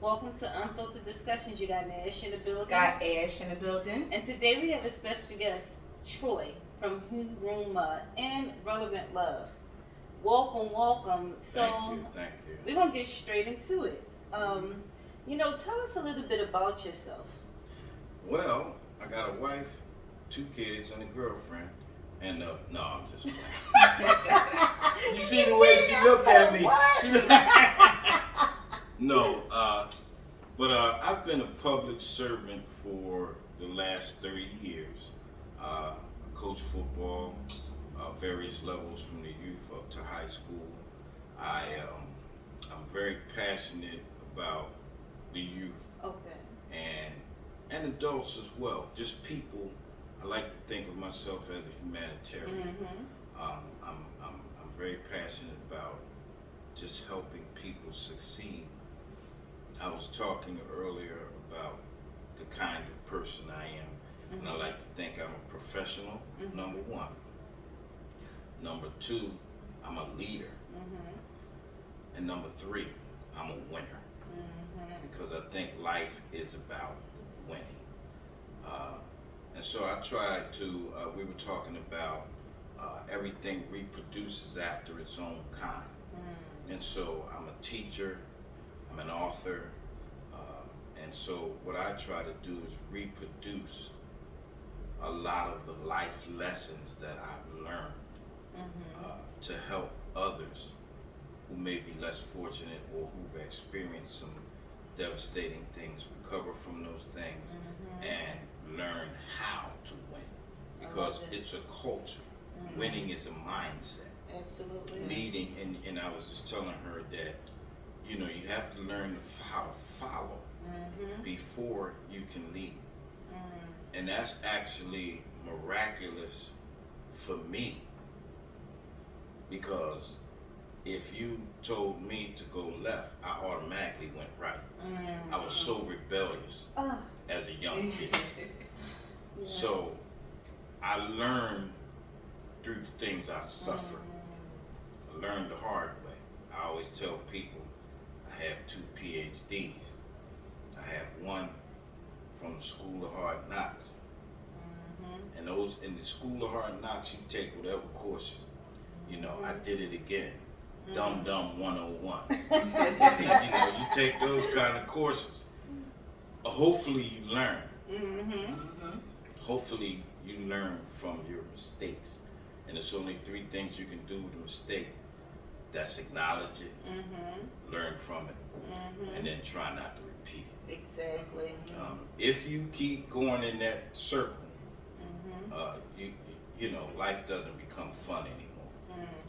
Welcome to Unfiltered Discussions. You got Nash in the building. Got Ash in the building. And today we have a special guest, Troy from Huruma and Relevant Love. Welcome, welcome. Thank you. We're going to get straight into it. Tell us a little bit about yourself. Well, I got a wife, 2 kids, and a girlfriend. And no, I'm just you see the way she looked at me. No, but I've been a public servant for the last 30 years. I coach football, various levels from the youth up to high school. I'm very passionate about the youth. Okay. And adults as well, just people. I like to think of myself as a humanitarian. Mm-hmm. I'm very passionate about just helping people succeed. I was talking earlier about the kind of person I am, Mm-hmm. and I like to think I'm a professional, Mm-hmm. number one. Number 2, I'm a leader. Mm-hmm. And number 3, I'm a winner. Mm-hmm. Because I think life is about winning. And so I tried to, we were talking about everything reproduces after its own kind. And so I'm a teacher, I'm an author, and so what I try to do is reproduce a lot of the life lessons that I've learned to help others who may be less fortunate or who've experienced some devastating things, recover from those things, and learn how to win. Because it's a culture. Winning is a mindset. Absolutely. Leading, and I was just telling her that, you have to learn how to follow before you can lead. And that's actually miraculous for me. Because if you told me to go left, I automatically went right. I was so rebellious as a young kid. Yes. So I learned through the things I suffered. I learned the hard way. I always tell people I have 2 PhDs. I have one from the School of Hard Knocks. And those in the School of Hard Knocks, you take whatever course. I did it again. Dumb 101. You take those kind of courses. Hopefully you learn. Hopefully you learn from your mistakes. And there's only 3 things you can do with a mistake. That's acknowledge it, learn from it, and then try not to repeat it. Exactly. If you keep going in that circle, life doesn't become fun anymore.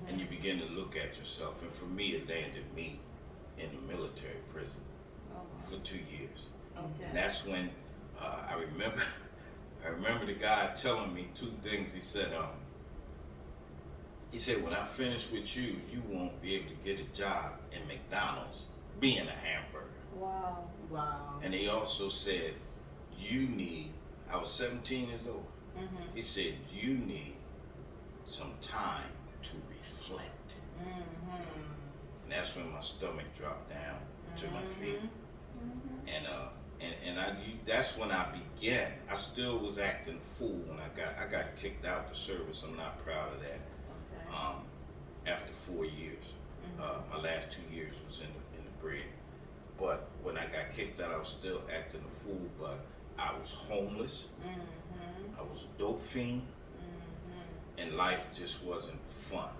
And you begin to look at yourself. And for me, it landed me in the military prison for 2 years. Okay. And that's when I remember the guy telling me 2 things. He said, when I finish with you, you won't be able to get a job in McDonald's being a hamburger. Wow. And he also said, I was 17 years old. He said, you need some time to reflect. And that's when my stomach dropped down to my feet. And that's when I began. I still was acting fool when I got kicked out the service. I'm not proud of that. Okay. After 4 years, my last 2 years was in the brig. But when I got kicked out, I was still acting a fool. But I was homeless. I was a dope fiend, and life just wasn't fun.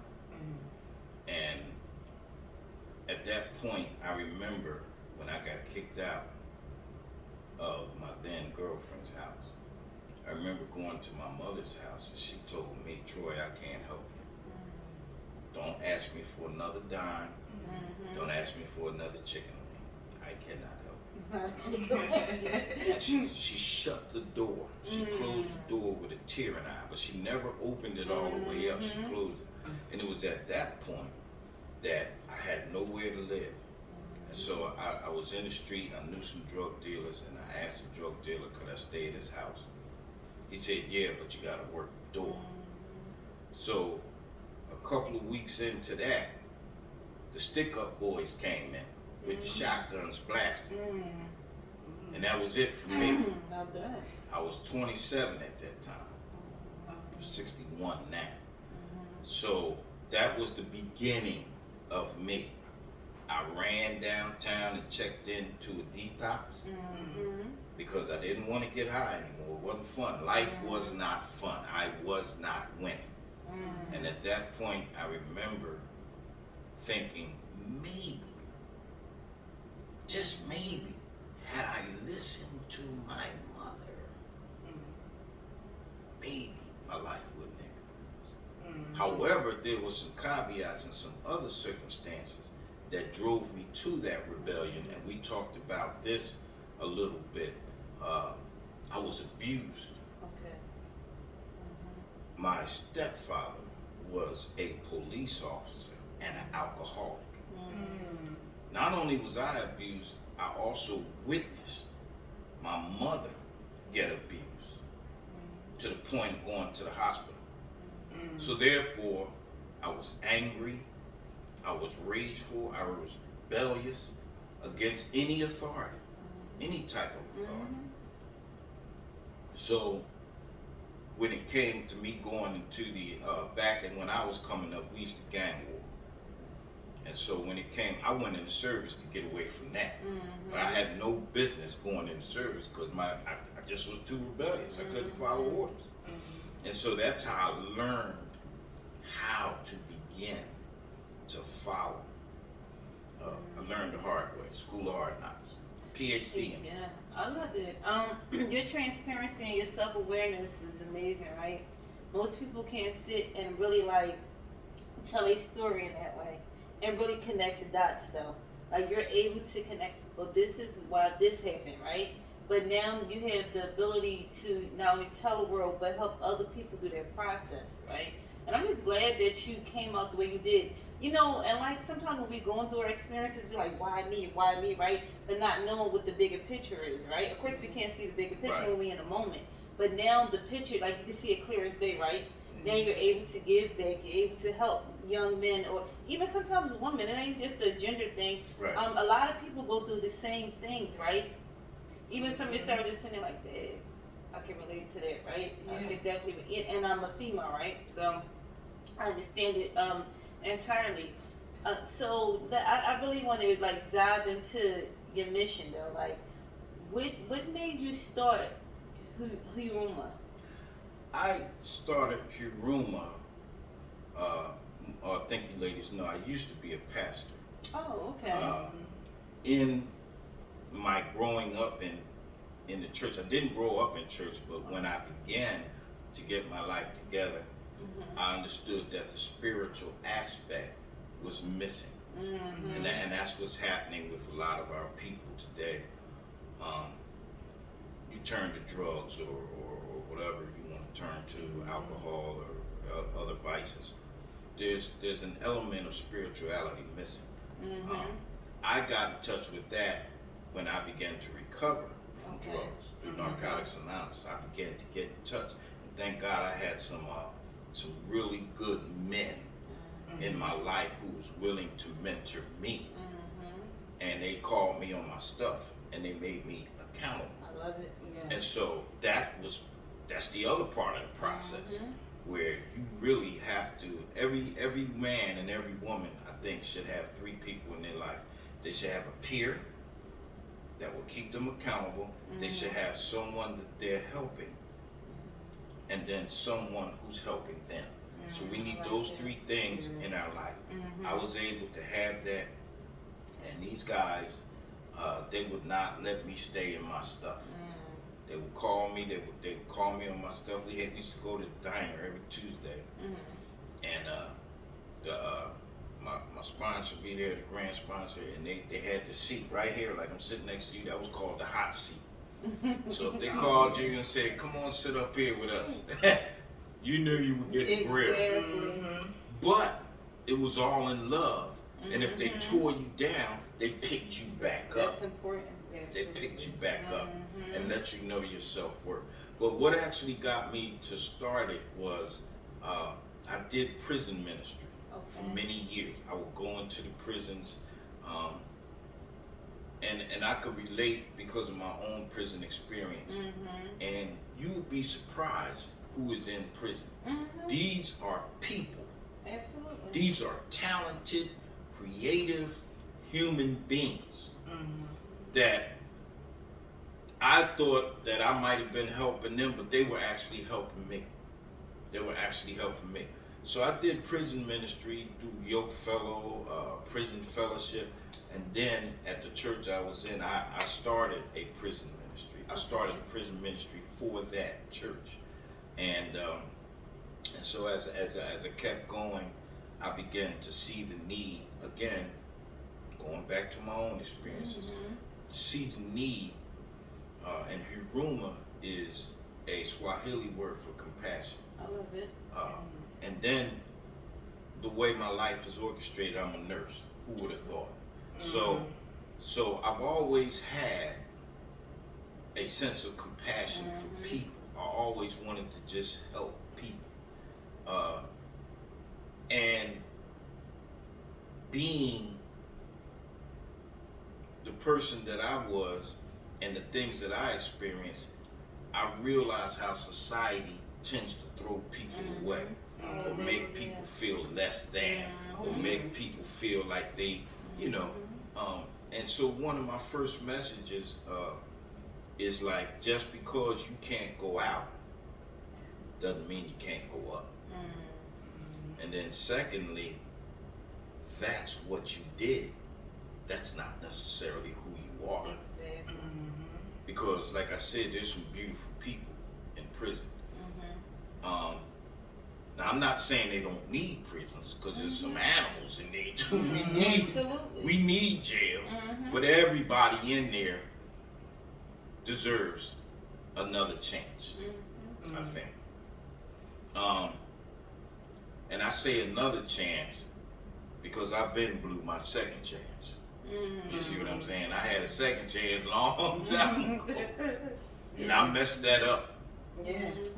And at that point, I remember when I got kicked out of my then girlfriend's house. I remember going to my mother's house, and she told me, Troy, I can't help you. Don't ask me for another dime. Don't ask me for another chicken wing. I cannot help you. And she shut the door. She closed the door with a tear in her eye, but she never opened it all the way up. She closed it. And it was at that point that I had nowhere to live. And so I was in the street, I knew some drug dealers, and I asked the drug dealer, could I stay at his house? He said, yeah, but you gotta work the door. So a couple of weeks into that, the stick-up boys came in. with the shotguns blasting. And that was it for me. Not good. I was 27 at that time. I'm 61 now. So that was the beginning of me. I ran downtown and checked into a detox because I didn't want to get high anymore. It wasn't fun. Life was not fun. I was not winning. And at that point, I remember thinking, maybe, just maybe, had I listened to my mother, maybe my life wouldn't have been this. However, there was some caveats and some other circumstances that drove me to that rebellion, and we talked about this a little bit. I was abused. Okay. My stepfather was a police officer and an alcoholic. Not only was I abused, I also witnessed my mother get abused to the point of going to the hospital. So therefore, I was angry, I was rageful, I was rebellious against any authority, any type of authority. So when it came to me going into the, back and when I was coming up, we used to gang war. And so when it came, I went into service to get away from that. But I had no business going into service because I just was too rebellious. I couldn't follow orders. And so that's how I learned how to begin to follow. I learned the hard way, school of hard knocks, PhD. Yeah, I love it. Your transparency and your self-awareness is amazing, right? Most people can't sit and really like tell a story in that way and really connect the dots though. Like you're able to connect, well, this is why this happened, right? But now you have the ability to not only tell the world, but help other people through their process, right? And I'm just glad that you came out the way you did. You know, and like sometimes when we're going through our experiences, we're like, why me, right? But not knowing what the bigger picture is, right? Of course, we can't see the bigger picture when we're in a moment. But now the picture, like you can see it clear as day, right? Now you're able to give back, you're able to help young men or even sometimes women. It ain't just a gender thing. Right. A lot of people go through the same things, right? Even somebody started just sitting there like, "Dad, I can relate to that, right? I can definitely." And I'm a female, right? So I understand it entirely. So I really want to like dive into your mission though. Like, what made you start Huruma? I started Huruma. I think you ladies know I used to be a pastor. Oh, okay. In my growing up in the church, I didn't grow up in church, but when I began to get my life together, I understood that the spiritual aspect was missing. And that's what's happening with a lot of our people today. You turn to drugs or whatever you want to turn to, alcohol or other vices. There's an element of spirituality missing. I got in touch with that when I began to recover from drugs through Narcotics Anonymous. I began to get in touch, and thank God I had some really good men in my life who was willing to mentor me, and they called me on my stuff, and they made me accountable. I love it. And so that's the other part of the process where you really have to, every man and every woman, I think, should have three people in their life. They should have a peer that will keep them accountable. They should have someone that they're helping, and then someone who's helping them. So we need those three things in our life. I was able to have that, and these guys, they would not let me stay in my stuff. They would call me. They would call me on my stuff. We used to go to the diner every Tuesday, and my sponsor would be there, the grand sponsor, and they had the seat right here, like I'm sitting next to you. That was called the hot seat. So if they called you and said, "Come on, sit up here with us," you knew you were getting grilled. But it was all in love, and if they tore you down, they picked you back up. That's important. They picked you back up and let you know your self-worth. But what actually got me to start it was I did prison ministry for many years. I would go into the prisons and I could relate because of my own prison experience. And you would be surprised who is in prison. These are people. Absolutely. These are talented, creative human beings that I thought that I might have been helping them, but they were actually helping me. They were actually helping me. So I did prison ministry through Yoke Fellow, prison fellowship, and then at the church I was in, I started a prison ministry. I started a prison ministry for that church, and so as I kept going, I began to see the need again. Going back to my own experiences, see the need, and huruma is a Swahili word for compassion. I love it. And then the way my life is orchestrated, I'm a nurse. Who would have thought? So I've always had a sense of compassion for people. I always wanted to just help people. And being the person that I was and the things that I experienced, I realized how society tends to throw people away, or make people feel less than, or make people feel like they, and so one of my first messages is like, just because you can't go out doesn't mean you can't go up. And then secondly, that's what you did. That's not necessarily who you are. Exactly. Because like I said, there's some beautiful people in prison. Now I'm not saying they don't need prisons, because there's some animals in there too. We need jails, but everybody in there deserves another chance. I think. And I say another chance because I've been blew my second chance. You see what I'm saying? I had a second chance a long time ago, and I messed that up.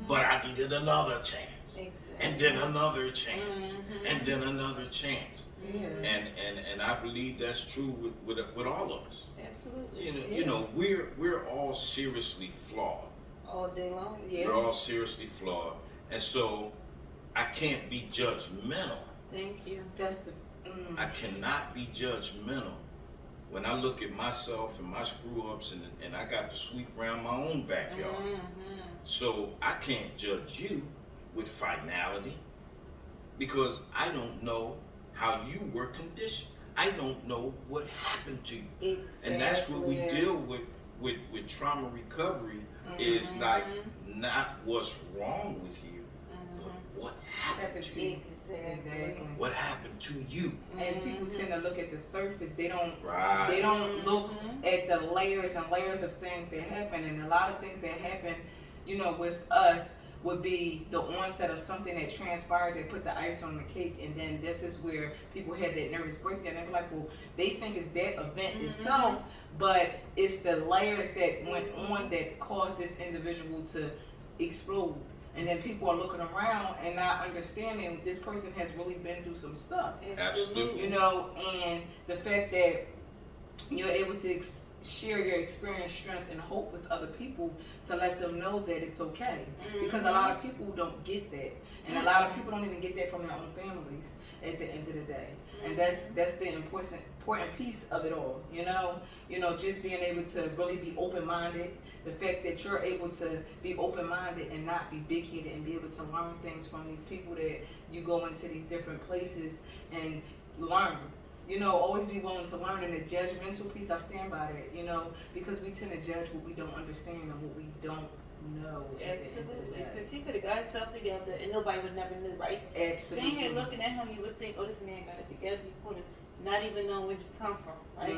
But I needed another chance. And then another chance, and then another chance, and I believe that's true with all of us. Absolutely. You know, we're all seriously flawed. All day long. We're all seriously flawed, and so I can't be judgmental. Thank you. I cannot be judgmental when I look at myself and my screw ups, and I got to sweep around my own backyard. So I can't judge you with finality, because I don't know how you were conditioned. I don't know what happened to you. And that's what we deal with trauma recovery, is like not what's wrong with you, but what happened to you. Exactly. What happened to you? And people tend to look at the surface. They don't look at the layers and layers of things that happen. And a lot of things that happen, with us, would be the onset of something that transpired that put the ice on the cake, and then this is where people have that nervous breakdown. They're like, well, they think it's that event itself, but it's the layers that went on that caused this individual to explode. And then people are looking around and not understanding this person has really been through some stuff. Absolutely. And the fact that you're able to share your experience, strength, and hope with other people to let them know that it's okay. Because a lot of people don't get that. And a lot of people don't even get that from their own families at the end of the day. And that's the important piece of it all. Just being able to really be open-minded. The fact that you're able to be open-minded and not be big-headed, and be able to learn things from these people that you go into these different places and learn. Always be willing to learn. And the judgmental piece, I stand by that, because we tend to judge what we don't understand and what we don't know. Absolutely. Because he could have got himself together and nobody would never knew, right? Absolutely. Sitting here looking at him, you would think, oh, this man got it together. He could have not even known where he come from, right?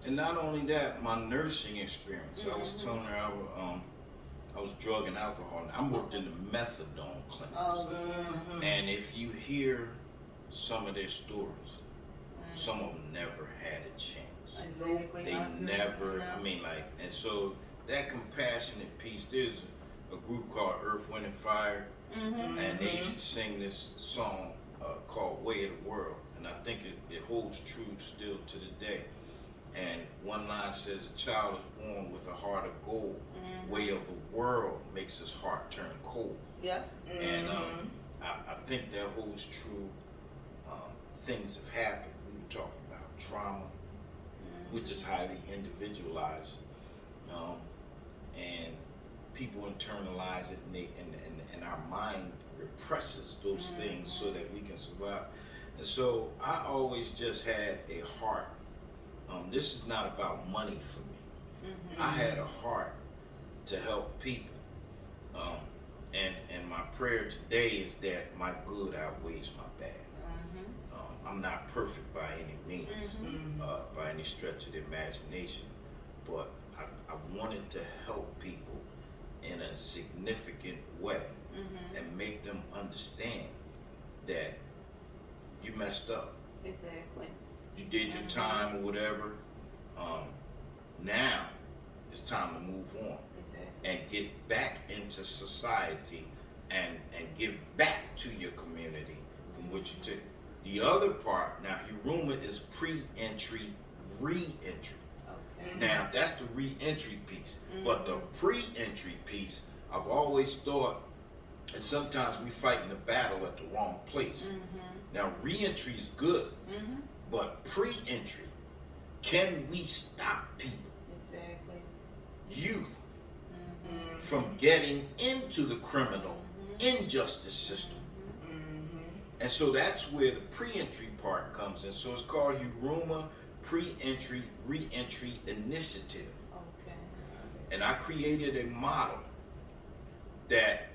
And not only that, my nursing experience. I was telling her I was drug and alcohol. I worked in the methadone clinics. And if you hear some of their stories, some of them never had a chance. Exactly. They never, and so that compassionate piece, there's a group called Earth, Wind, and Fire, and they used to sing this song called Way of the World, and I think it holds true still to the day. And one line says, a child is born with a heart of gold. Mm-hmm. Way of the world makes his heart turn cold. Yeah. And I think that holds true. Things have happened. We were talking about trauma, which is highly individualized. And people internalize it, and our mind represses those things so that we can survive. And so I always just had a heart. This is not about money for me. I had a heart to help people. And my prayer today is that my good outweighs my bad. I'm not perfect by any means, by any stretch of the imagination, but I wanted to help people in a significant way and make them understand that you messed up. Exactly. You did your time or whatever. Now it's time to move on and get back into society and give back to your community from which you took. The other part, now Hiruma is pre-entry, re-entry. Okay. Now that's the re-entry piece. But the pre-entry piece, I've always thought, and sometimes we fight in the battle at the wrong place. Now re-entry is good, but pre-entry, can we stop people, Exactly. youth, from getting into the criminal injustice system? And so that's where the pre-entry part comes in. So it's called Hiruma Pre-Entry Re-Entry Initiative. Okay. And I created a model that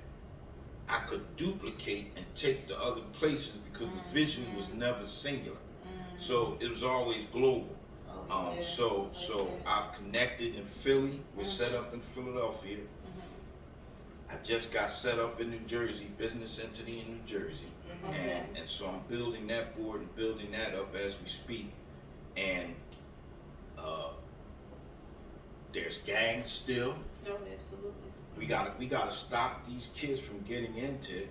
I could duplicate and take to other places because the vision was never singular. So it was always global. So I've connected in Philly. We're set up in Philadelphia. I just got set up in New Jersey, business entity in New Jersey. And so I'm building that board and building that up as we speak. And there's gangs still. Oh, absolutely. We gotta stop these kids from getting into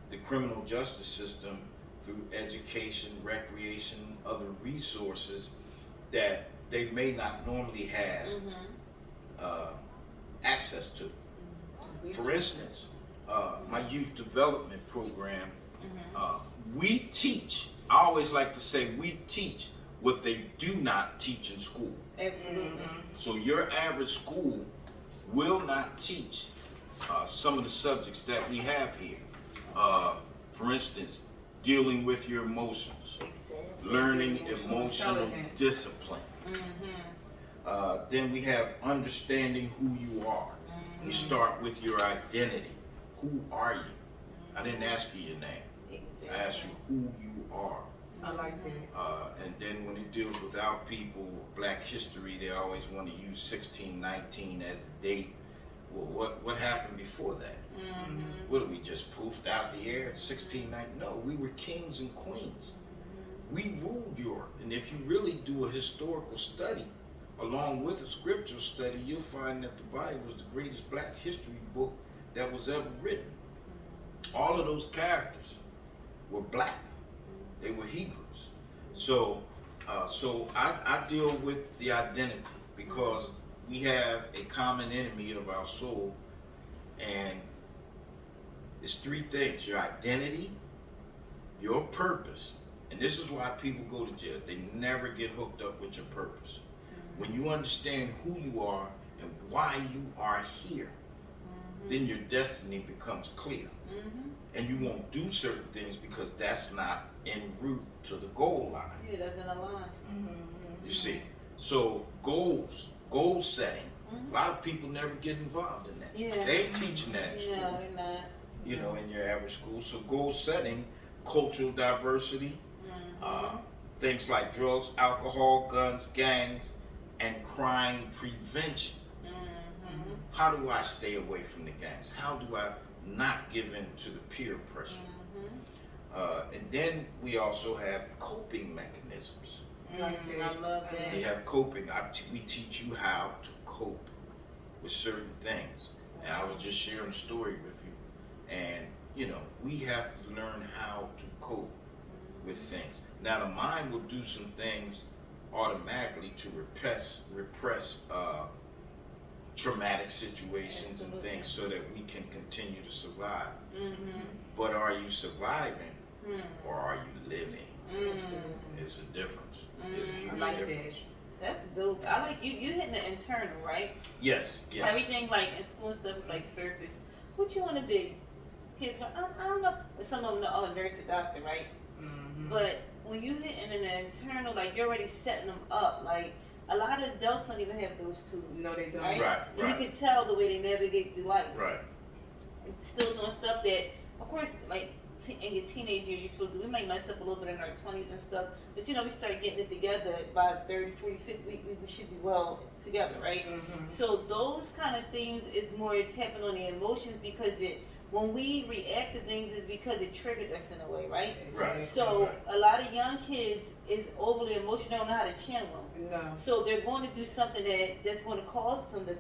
the criminal justice system through education, recreation, other resources that they may not normally have access to. For instance, my youth development program, we teach, I always like to say we teach what they do not teach in school. Absolutely. So your average school will not teach some of the subjects that we have here. For instance, dealing with your emotions, learning emotional discipline. Then we have understanding who you are. We start with your identity. Who are you? I didn't ask you your name. I asked you who you are. I like that. And then when it deals with our people, Black history, they always want to use 1619 as the date. Well, what happened before that? What did we just poofed out the air? 1619? No, we were kings and queens. We ruled Europe. And if you really do a historical study, along with a scriptural study, you'll find that the Bible was the greatest Black history book that was ever written. All of those characters were Black. They were Hebrews. So I deal with the identity because we have a common enemy of our soul, and it's three things: your identity, your purpose, and this is why people go to jail. They never get hooked up with your purpose. When you understand who you are and why you are here, then your destiny becomes clear. And you won't do certain things because that's not en route to the goal line. It doesn't align. You see, so goal setting. A lot of people never get involved in that. Yeah. They ain't teaching that in school. No, they're not. You know, in your average school. So goal setting, cultural diversity, things like drugs, alcohol, guns, gangs, and crime prevention. How do I stay away from the gangs? How do I not give in to the peer pressure? And then we also have coping mechanisms. I love that. We have coping. We teach you how to cope with certain things. And I was just sharing a story with you. And, you know, we have to learn how to cope with things. Now, the mind will do some things automatically to repress traumatic situations and Absolutely. things so that we can continue to survive. Mm-hmm. But are you surviving Mm. or are you living? Mm. It's a difference. It's a Mm. huge I like difference. that. That's dope. I like you hitting the internal, right? Yes, yes. Everything like in school and stuff is like surface. What you want to be? Kids, go, I don't know. And some of them know, oh, nurse or doctor, right? Mm-hmm. But when you hitting in the internal, like you're already setting them up. Like a lot of adults don't even have those tools. No, they don't. Right? Right, You right, can tell the way they navigate through life. right. Still doing stuff that, of course, like in your teenage years, you're supposed to. We might mess up a little bit in our 20s and stuff, but you know, we start getting it together by 30, 40, 50. We should be well together, right? Mm-hmm. So those kind of things is more tapping on the emotions because when we react to things is because it triggered us in a way, right? Right. So a lot of young kids is overly emotional, don't know how to channel them. No. So they're going to do something that's going to cause them to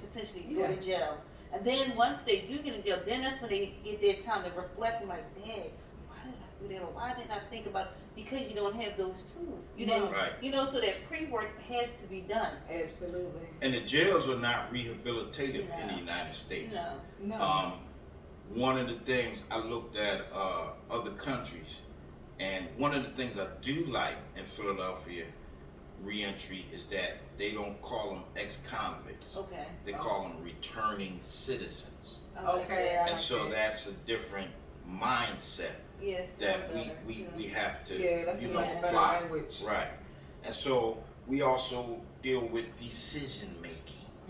potentially go to jail. And then once they do get in jail, then that's when they get their time to reflect and like, Dad, why did I do that? Or why didn't I think about it? Because you don't have those tools. You No. didn't, Right. you know, so that pre-work has to be done. Absolutely. And the jails are not rehabilitative in the No. United States. No. No. One of the things I looked at other countries, and one of the things I do like in Philadelphia reentry is that they don't call them ex-convicts. Okay. They call them returning citizens. I like Okay, that. I And so that's a different mindset Yes. that better, we too. have to, Yeah, that's a you much know, better apply. language. Right. And so we also deal with decision making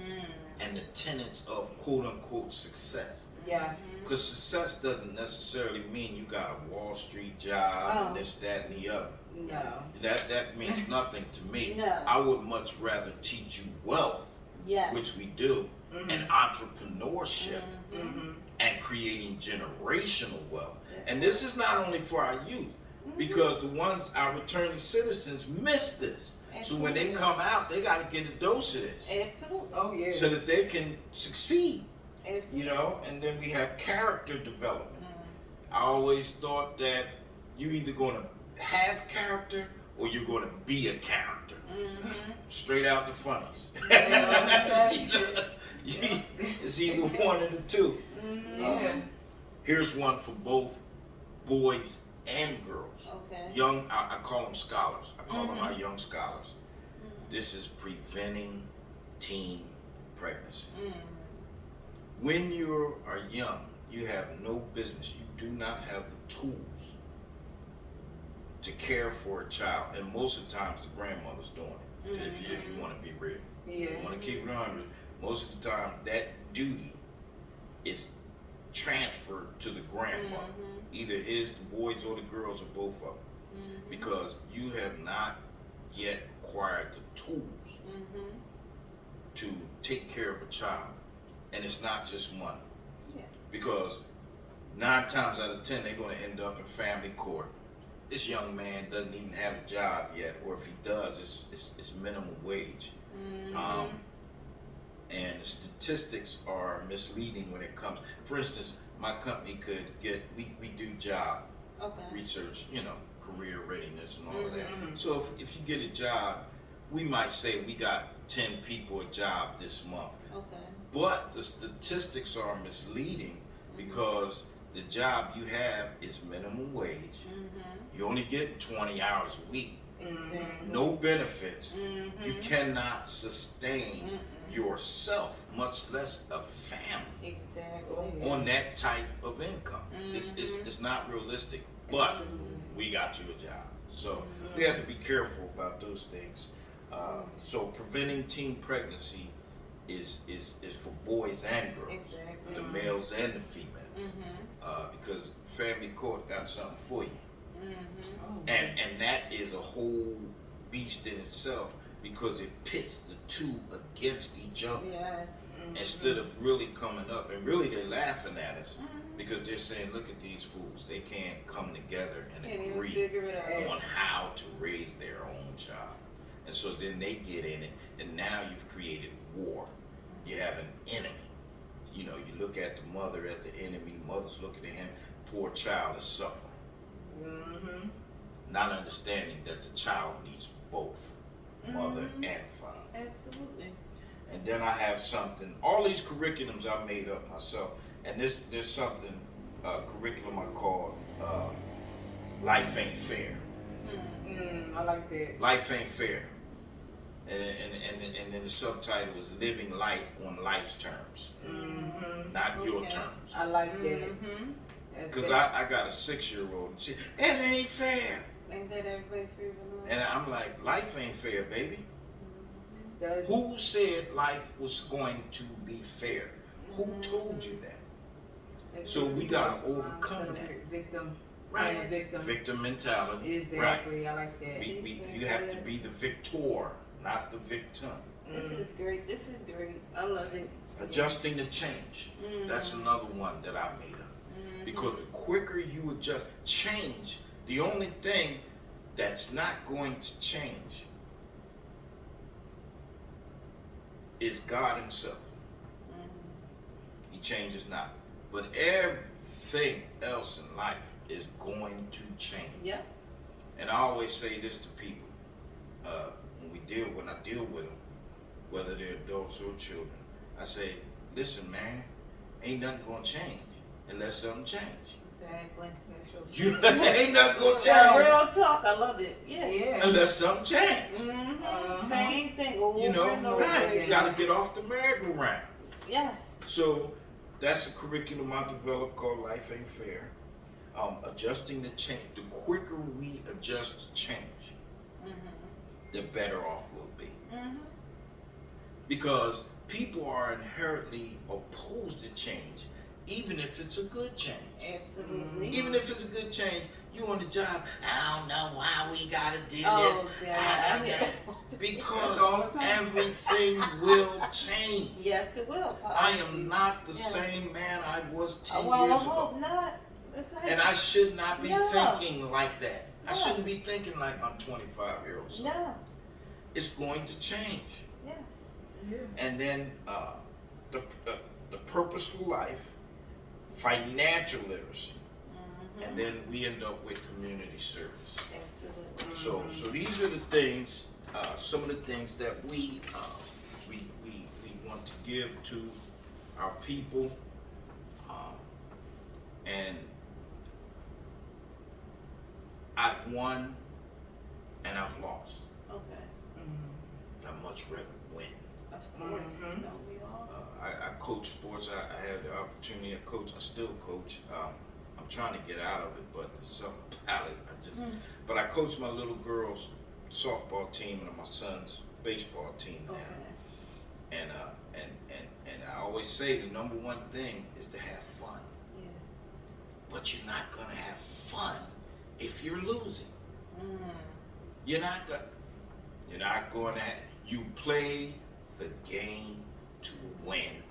Mm. and the tenets of quote unquote success. Yeah. Because success doesn't necessarily mean you got a Wall Street job Oh. and this, that, and the other. No. That means nothing to me. No. I would much rather teach you wealth, Yes. which we do, Mm-hmm. and entrepreneurship Mhm. Mm-hmm. and creating generational wealth. That's And this is not only for our youth, Mhm. because the ones, our returning citizens, miss this. So when they Absolutely. come out, they got to get a dose of this Absolutely. Oh yeah. so that they can succeed, Absolutely. you know. And then we have character development. Mm. I always thought that you're either going to have character or you're going to be a character. Mhm. Straight out the funnies. Yeah, okay. It's either one of the two. Mhm. Yeah. Here's one for both boys and girls. Okay. Young, I call them scholars. I call them Mhm. our young scholars. Mhm. This is preventing teen pregnancy. Mm. When you are young, you have no business. You do not have the tools to care for a child, and most of the times the grandmother's doing it. If you want to be real, Yeah. you want to keep it 100. Most of the time, that duty is transferred to the grandmother, Mhm. either his, the boys, or the girls, or both of them, Mhm. because you have not yet acquired the tools Mhm. to take care of a child, and it's not just money. Yeah. Because 9 times out of 10 they're going to end up in family court. This young man doesn't even have a job yet, or if he does, it's minimum wage. Mhm. And the statistics are misleading when it comes. For instance, my company could get, we do job Okay. research, you know, career readiness and all of that. Mhm. So if you get a job, we might say we got 10 people a job this month. Okay. But the statistics are misleading because the job you have is minimum wage. Mhm. You're only getting 20 hours a week. Mm-hmm. No benefits. Mhm. You cannot sustain Mm-mm. yourself, much less a family, Exactly. on that type of income. It's not realistic. But Absolutely. we got you a job. So we have to be careful about those things. So preventing teen pregnancy is for boys and girls, Exactly. the males and the females, Mhm. because family court got something for you, Mhm. Oh. and that is a whole beast in itself because it pits the two against each other Yes. instead of really coming up, and really they're laughing at us Mhm. because they're saying, look at these fools, they can't come together and Can't even agree figure it out. on how to raise their own child. And so then they get in it, and now you've created war. You have an enemy. You know, you look at the mother as the enemy, the mother's looking at him, poor child is suffering. Mm-hmm. Not understanding that the child needs both. mother, and father. Absolutely. And then I have something, all these curriculums I made up myself, and there's something, curriculum I call Life Ain't Fair. I like that. Life Ain't Fair. And then the subtitle is Living Life on Life's Terms, not your terms. I like that. Because I got a 6-year-old and she, it ain't fair. Ain't that everybody favorite line? And I'm like, life ain't fair, baby. That's, Who said life was going to be fair? Who told you that? So we gotta overcome that. Victim. Right. Victim. Victim mentality. Exactly. Right. I like that. You have to be the victor, not the victim. This is great. This is great. I love it. Adjusting to change. That's another one that I made up. Because the quicker you adjust, change, the only thing that's not going to change is God himself. He changes not. But everything else in life is going to change. Yep. And I always say this to people, when I deal with them, whether they're adults or children, I say, listen, man, ain't nothing gonna change unless something change. Exactly. Ain't nothing gonna Yeah, change real talk. I love it. Yeah. unless something change. Same thing. Over You know, and over right? again. You gotta get off the merry-go-round. Yes. So that's a curriculum I developed called Life Ain't Fair. Adjusting to change. The quicker we adjust to change, the better off we'll be. Because people are inherently opposed to change, even if it's a good change. Absolutely. Even if it's a good change, you on the job, I don't know why we gotta do this. Oh, yeah. Because all the time. everything will change. Yes, it will. I am not the same man I was 10 Well, I years ago. hope not. It's like, And I should not be No. thinking like that. I No. shouldn't be thinking like my 25-year-old son. No. It's going to change. Yes. And then the purposeful life, financial literacy, and then we end up with community service. Absolutely. So these are the things, some of the things that we want to give to our people, and I've won and I've lost. Okay. I'd much rather win. Of course. Don't we all? I coach sports. I had the opportunity to coach. I still coach. I'm trying to get out of it, but there's something about it. But I coach my little girls' softball team and my son's baseball team now. Okay. And I always say the number one thing is to have fun. Yeah. But you're not gonna have fun if you're losing. You're not going to. You play the game to win.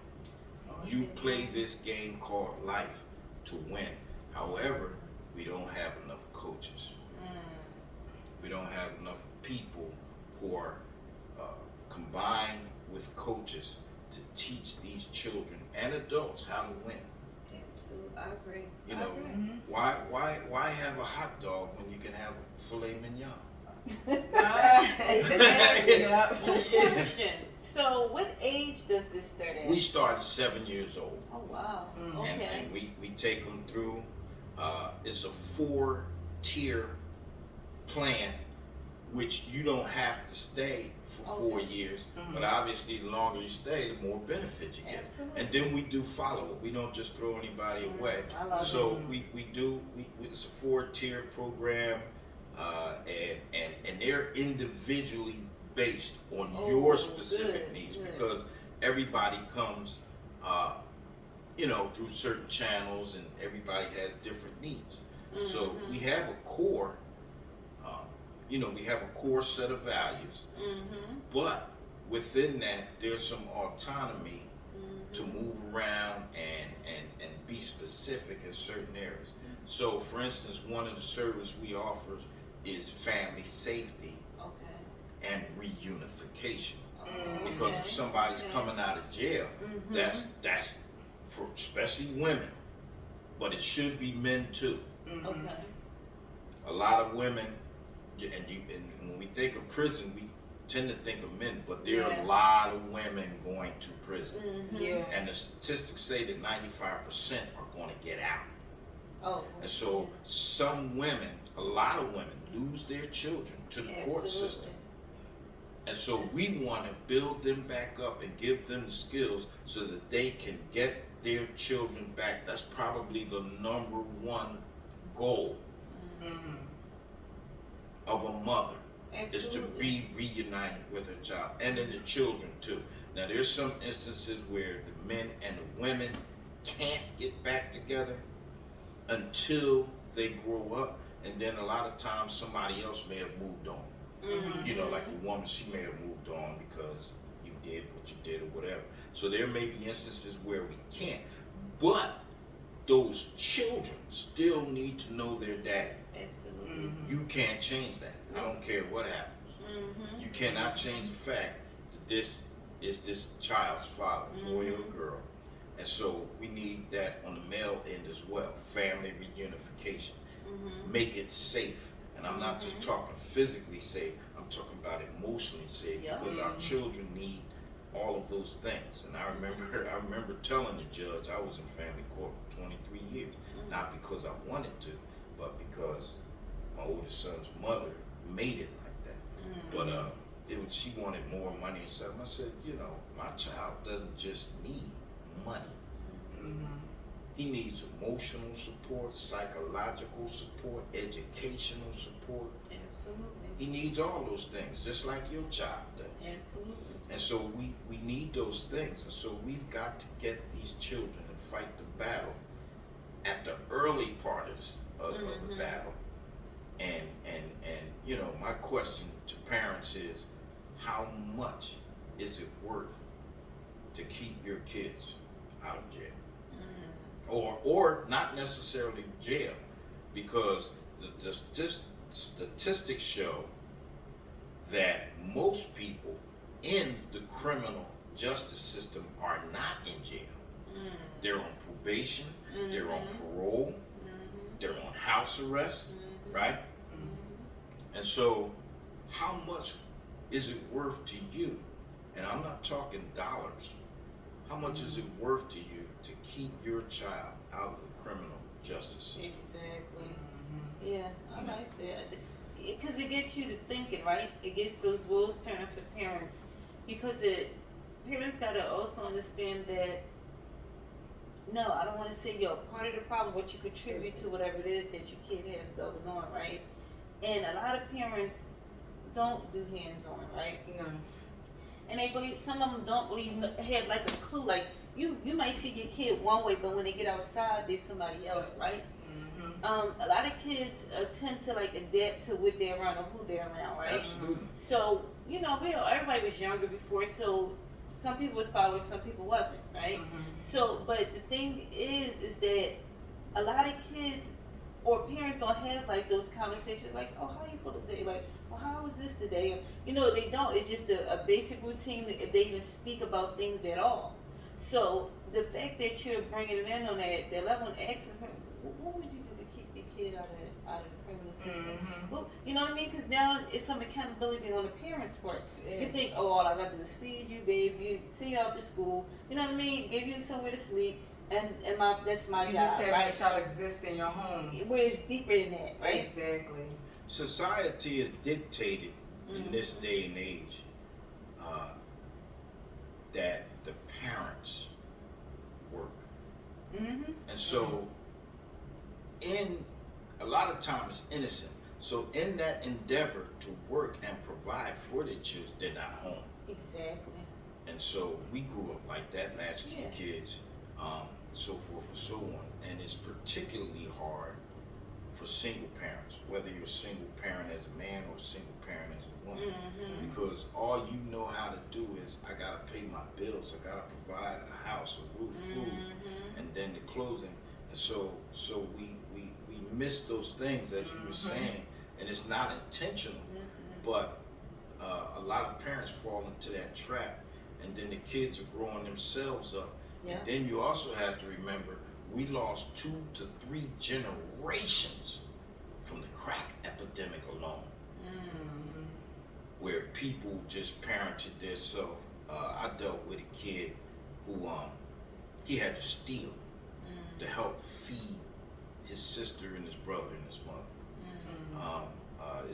You play this game called life to win. However, we don't have enough coaches. We don't have enough people who are combined with coaches to teach these children and adults how to win. Absolutely. I agree. You know, why have a hot dog when you can have a filet mignon? Question. So, what age does this start at? We start at 7 years old. Oh wow. Okay. And we take them through. It's a 4-tier plan, which you don't have to stay for 4 years. But obviously, the longer you stay, the more benefits you get. Absolutely. And then we do follow up. We don't just throw anybody away. I love So it's a 4-tier program, and they're individually based on your specific needs, because everybody comes, through certain channels, and everybody has different needs. So we have a core, we have a core set of values, but within that, there's some autonomy to move around and be specific in certain areas. So, for instance, one of the services we offer is family safety and reunification. Because if somebody's coming out of jail, that's for especially women, but it should be men too. A lot of women, and when we think of prison, tend to think of men, but there are Yeah. a lot of women going to prison. Yeah. And the statistics say that 95% are going to get out. Oh. And so some women, a lot of women, lose their children to the court system. And so we want to build them back up and give them the skills so that they can get their children back. That's probably the number one goal of a mother. Absolutely. Is to be reunited with her child, and then the children too. Now there's some instances where the men and the women can't get back together until they grow up, and then a lot of times somebody else may have moved on. You know, like the woman, she may have moved on because you did what you did or whatever. So there may be instances where we can't, but those children still need to know their daddy. Absolutely. You can't change that. I don't care what happens. You cannot change the fact that this is this child's father, boy or girl. And so we need that on the male end as well. Family reunification. Make it safe. And I'm not just talking physically safe, I'm talking about emotionally safe, because our children need all of those things. And I remember telling the judge I was in family court for 23 years, not because I wanted to, but because my oldest son's mother made it like that. But she wanted more money and stuff. I said, you know, my child doesn't just need money. He needs emotional support, psychological support, educational support. Absolutely. He needs all those things, just like your child does. Absolutely. And so we need those things. And so we've got to get these children and fight the battle at the early part of the battle. And you know, my question to parents is, how much is it worth to keep your kids out of jail? Or not necessarily jail, because the statistics show that most people in the criminal justice system are not in jail. They're on probation, they're on parole, they're on house arrest, right? And so how much is it worth to you? And I'm not talking dollars. How much is it worth to you to keep your child out of the criminal justice system? Exactly. Yeah, I like that. Because it gets you to thinking, right? It gets those wheels turning for parents. Because parents got to also understand that, no, I don't want to say you're a part of the problem, but you contribute to whatever it is that your kid has going on, right? And a lot of parents don't do hands-on, right? No. And they really, some of them don't really have like a clue. Like you might see your kid one way, but when they get outside, they're somebody else, right? A lot of kids tend to like adapt to what they're around or who they're around, right? Absolutely. So you know, everybody was younger before, so some people was followers, some people wasn't, right? So, but the thing is that a lot of kids or parents don't have like those conversations, like, oh, how you feel today? Like, well, how was this today? You know, they don't. It's just a basic routine if they even speak about things at all. So the fact that you're bringing it in on that level and asking her, what would you do to keep your kid out of the criminal system? Well, you know what I mean? Because now it's some accountability on the parents' part. You think, oh, all I got to do is feed you, bathe you, send you out to school. You know what I mean? Give you somewhere to sleep. And that's my job, just have right? your child exist in your home. Where it's deeper than that, right? Exactly. Society is dictated in this day and age that the parents work. And so in a lot of times it's innocent. So in that endeavor to work and provide for their children, they're not home. Exactly. And so we grew up like that, latchkey kids, so forth and so on. And it's particularly hard for single parents, whether you're a single parent as a man or a single parent as a woman, because all you know how to do is, I gotta pay my bills, I gotta provide a house, a roof, food, and then the clothing. And so we miss those things, as you were saying, and it's not intentional, but a lot of parents fall into that trap, and then the kids are growing themselves up. And then you also have to remember, we lost 2 to 3 generations from the crack epidemic alone. where people just parented themselves. I dealt with a kid who he had to steal to help feed his sister and his brother and his mother.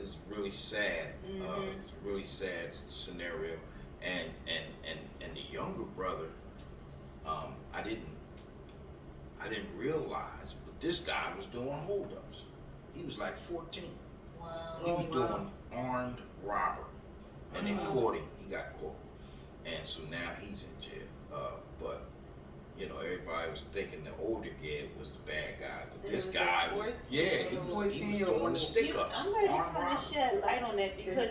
It's really sad. It's a really sad scenario. And the younger brother, I didn't realize, but this guy was doing holdups. He was like 14. Wow. He was doing armed robbery, and they caught him. He got caught, and so now he's in jail. But you know, everybody was thinking the older kid was the bad guy, but this guy was, he was doing the stick-ups. I'm glad you kind of shed light on that, because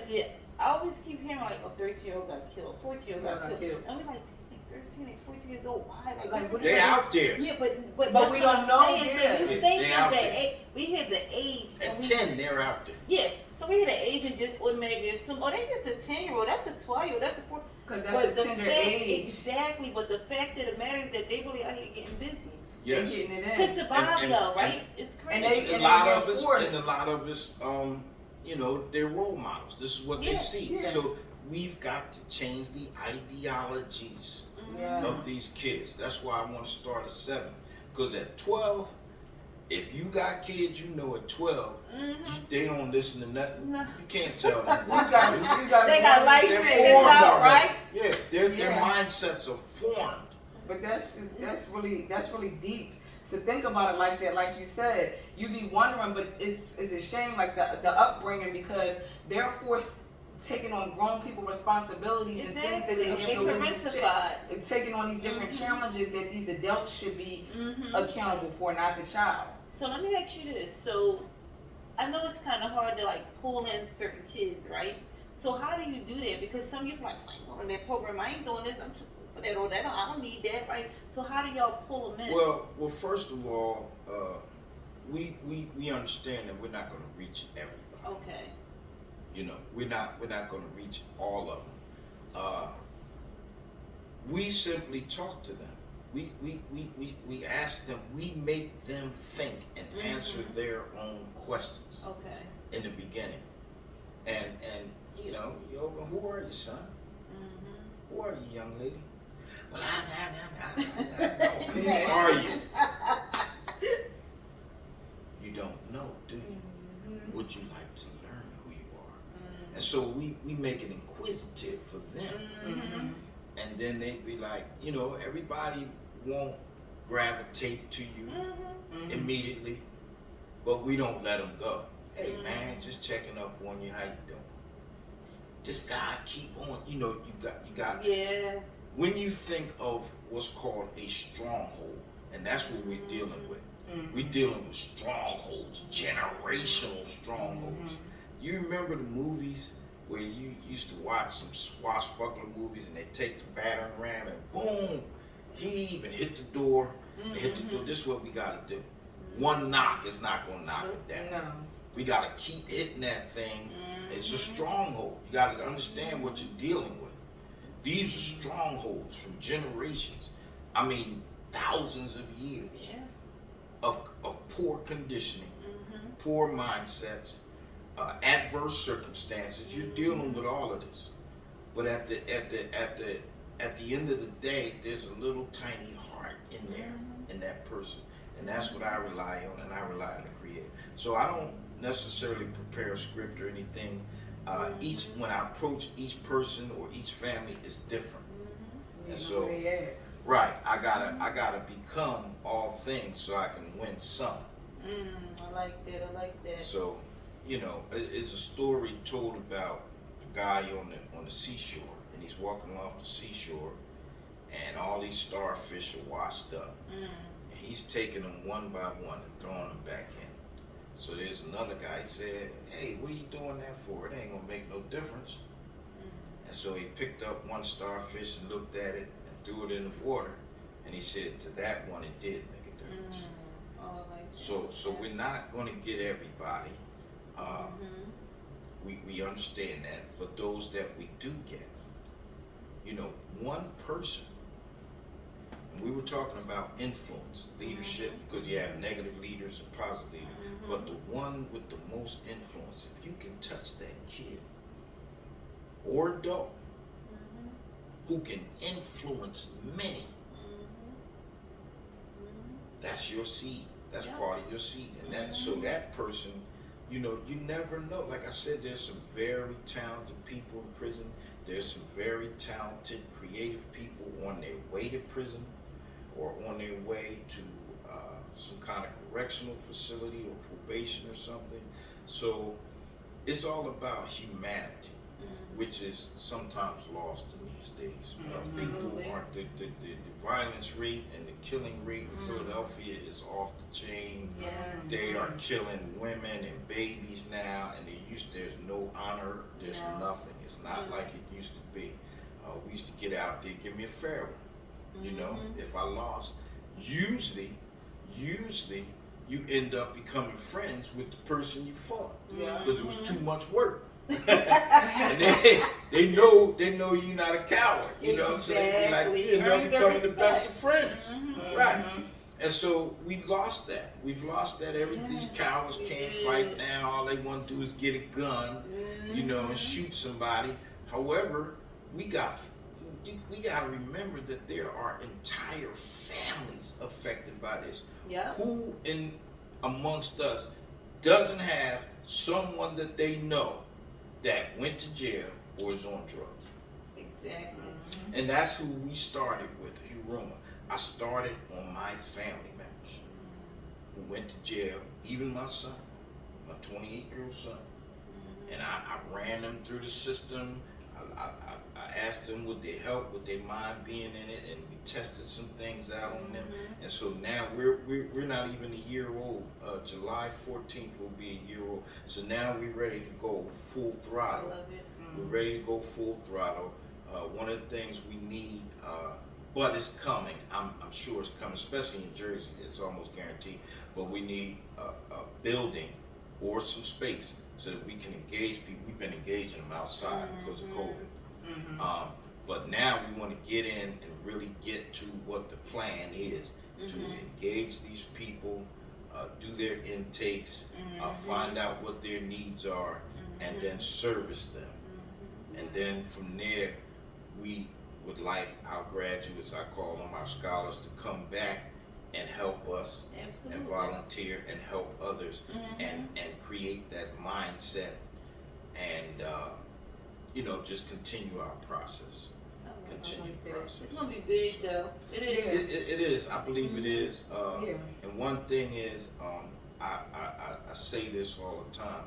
I always keep hearing like a 13-year-old got killed, 14-year-old got killed. And we're like, 13 and 14 years old, why? Like they out there. Yeah, but we don't know. Yeah. You think they that out there. we hear the age. At 10, they're out there. Yeah, so we hear the age and just automatically assume, oh, they just a 10-year-old, that's a 12-year-old, that's a 4. Because that's a tender age. Exactly, but the fact that it matters is that they really out here getting busy. Yes. Getting it in. To survive, though, right? It's crazy. And a lot of us, you know, they're role models. This is what they see. Yeah. So we've got to change the ideologies of these kids. That's why I want to start at 7. Because at 12, if you got kids, you know at 12, they don't listen to nothing. No. You can't tell them what to do. They got life figured out, right? Yeah, their mindsets are formed. But that's really deep to think about it like that. Like you said, you be wondering, but it's a shame, like the upbringing, because they're forced taking on grown people responsibilities and things that they have taking on these different challenges that these adults should be accountable for, not the child. So let me ask you this. So I know it's kind of hard to like pull in certain kids, right? So how do you do that? Because some of you like, I ain't going to that program, I ain't doing this, I'm too for that or that, I don't need that, right? So how do y'all pull them in? Well, first of all, we understand that we're not going to reach everybody. Okay. You know, we're not going to reach all of them. We simply talk to them. We ask them. We make them think and answer their own questions. Okay. In the beginning, and you know, who are you, son? Who are you, young lady? Well, who are you? You don't know, do you? Would you like to learn who you are? And so we make it inquisitive for them. And then they'd be like, you know, everybody won't gravitate to you immediately, but we don't let them go. Hey man, just checking up on you, how you doing? This guy keep on, you know, you got. Yeah. When you think of what's called a stronghold, and that's what we're dealing with. We're dealing with strongholds, generational strongholds. You remember the movies where you used to watch some swashbuckler movies and they take the battering ram and boom, heave and hit the door. They hit the door. This is what we got to do. One knock is not going to knock it down. No. We got to keep hitting that thing. It's a stronghold. You got to understand what you're dealing with. These are strongholds from generations. I mean, thousands of years of poor conditioning, poor mindsets, adverse circumstances. You're dealing with all of this. But at the end of the day, there's a little tiny heart in there, in that person. And that's what I rely on, and I rely on the Creator. So I don't necessarily prepare a script or anything. When I approach each person or each family is different. And so, right, I gotta become all things so I can win some. I like that. So, you know, it's a story told about the guy on the seashore, and he's walking along the seashore, and all these starfish are washed up. And he's taking them one by one and throwing them back in. So there's another guy, he said, hey, what are you doing that for? It ain't gonna make no difference. And so he picked up one starfish and looked at it and threw it in the water. And he said to that one, it did make a difference. So we're not gonna get everybody. We understand that, but those that we do get, you know, one person, and we were talking about influence, leadership, because you have negative leaders and positive leaders, but the one with the most influence, if you can touch that kid, or adult who can influence many, that's your seed. That's part of your seed. And that, so that person, you know, you never know. Like I said, there's some very talented people in prison. There's some very talented, creative people on their way to prison or on their way to some kind of correctional facility or probation or something. So it's all about humanity, which is sometimes lost in these days. People aren't, the violence rate and the killing rate in Philadelphia is off the chain. Yes. They are killing women and babies now, and there's no honor, there's nothing. It's not like it used to be. We used to get out there, give me a fair one. You know, if I lost, usually you end up becoming friends with the person you fought because it was too much work. And they know you're not a coward, you know. So they be like, you end up becoming the best of friends, right? And so we lost that. We've lost that. These cowards can't fight now. All they want to do is get a gun, you know, and shoot somebody. However, we got to remember that there are entire families affected by this. Who in amongst us doesn't have someone that they know that went to jail or is on drugs? Exactly. And that's who we started with, Huruma. I started on my family members who went to jail, even my son, my 28-year-old son. And I ran them through the system. I asked them would they help, would they mind being in it, and we tested some things out on them. And so now we're not even a year old. July 14th will be a year old. So now we're ready to go full throttle. I love it. We're ready to go full throttle. One of the things we need, but it's coming. I'm sure it's coming, especially in Jersey. It's almost guaranteed. But we need a building or some space so that we can engage people. We've been engaging them outside because of COVID. But now we want to get in and really get to what the plan is to engage these people, do their intakes, find out what their needs are, and then service them. And then from there, we would like our graduates, I call them our scholars, to come back and help us and volunteer and help others and create that mindset and you know, just continue our process. Continue the process. It's gonna be big though. It is. It is. I believe it is. And one thing is, I say this all the time.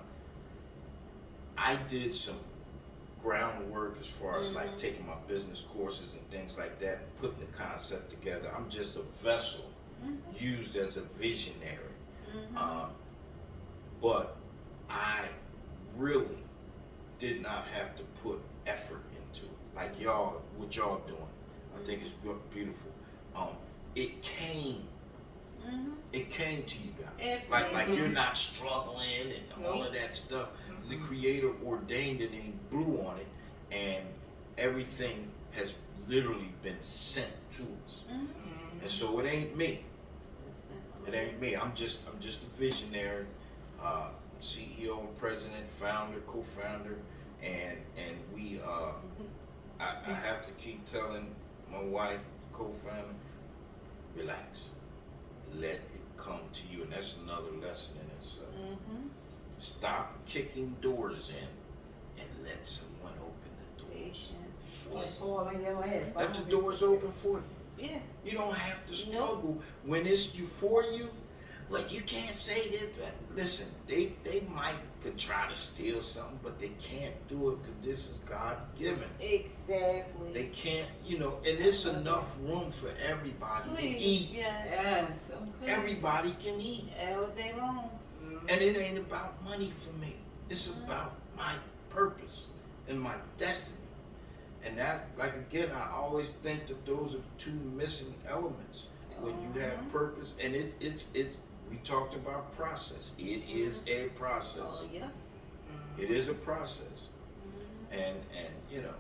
I did some groundwork as far as like taking my business courses and things like that, and putting the concept together. I'm just a vessel used as a visionary. But I really did not have to put effort into it. Like y'all, what y'all doing, I think it's beautiful. It came to you guys. Absolutely. Like you're not struggling and all of that stuff. The Creator ordained it and He blew on it, and everything has literally been sent to us. And so it ain't me. It ain't me. I'm just a visionary, CEO, president, founder, co-founder, and we I have to keep telling my wife, co-founder, relax. Let it come to you, and that's another lesson in itself. Stop kicking doors in and let someone open the door. Patience. Fall on your ass. Let the doors open for you. Yeah. You don't have to struggle when it's you for you. Well, you can't say this. Listen, they could try to steal something, but they can't do it because this is God given. Exactly. They can't, you know, and it's enough room for everybody to eat. Yes. Okay. Everybody can eat. All day long. And it ain't about money for me. It's about my purpose and my destiny. And that, like again, I always think that those are the two missing elements when you have purpose. And it's we talked about process. It is a process. Oh yeah. It is a process. And you know,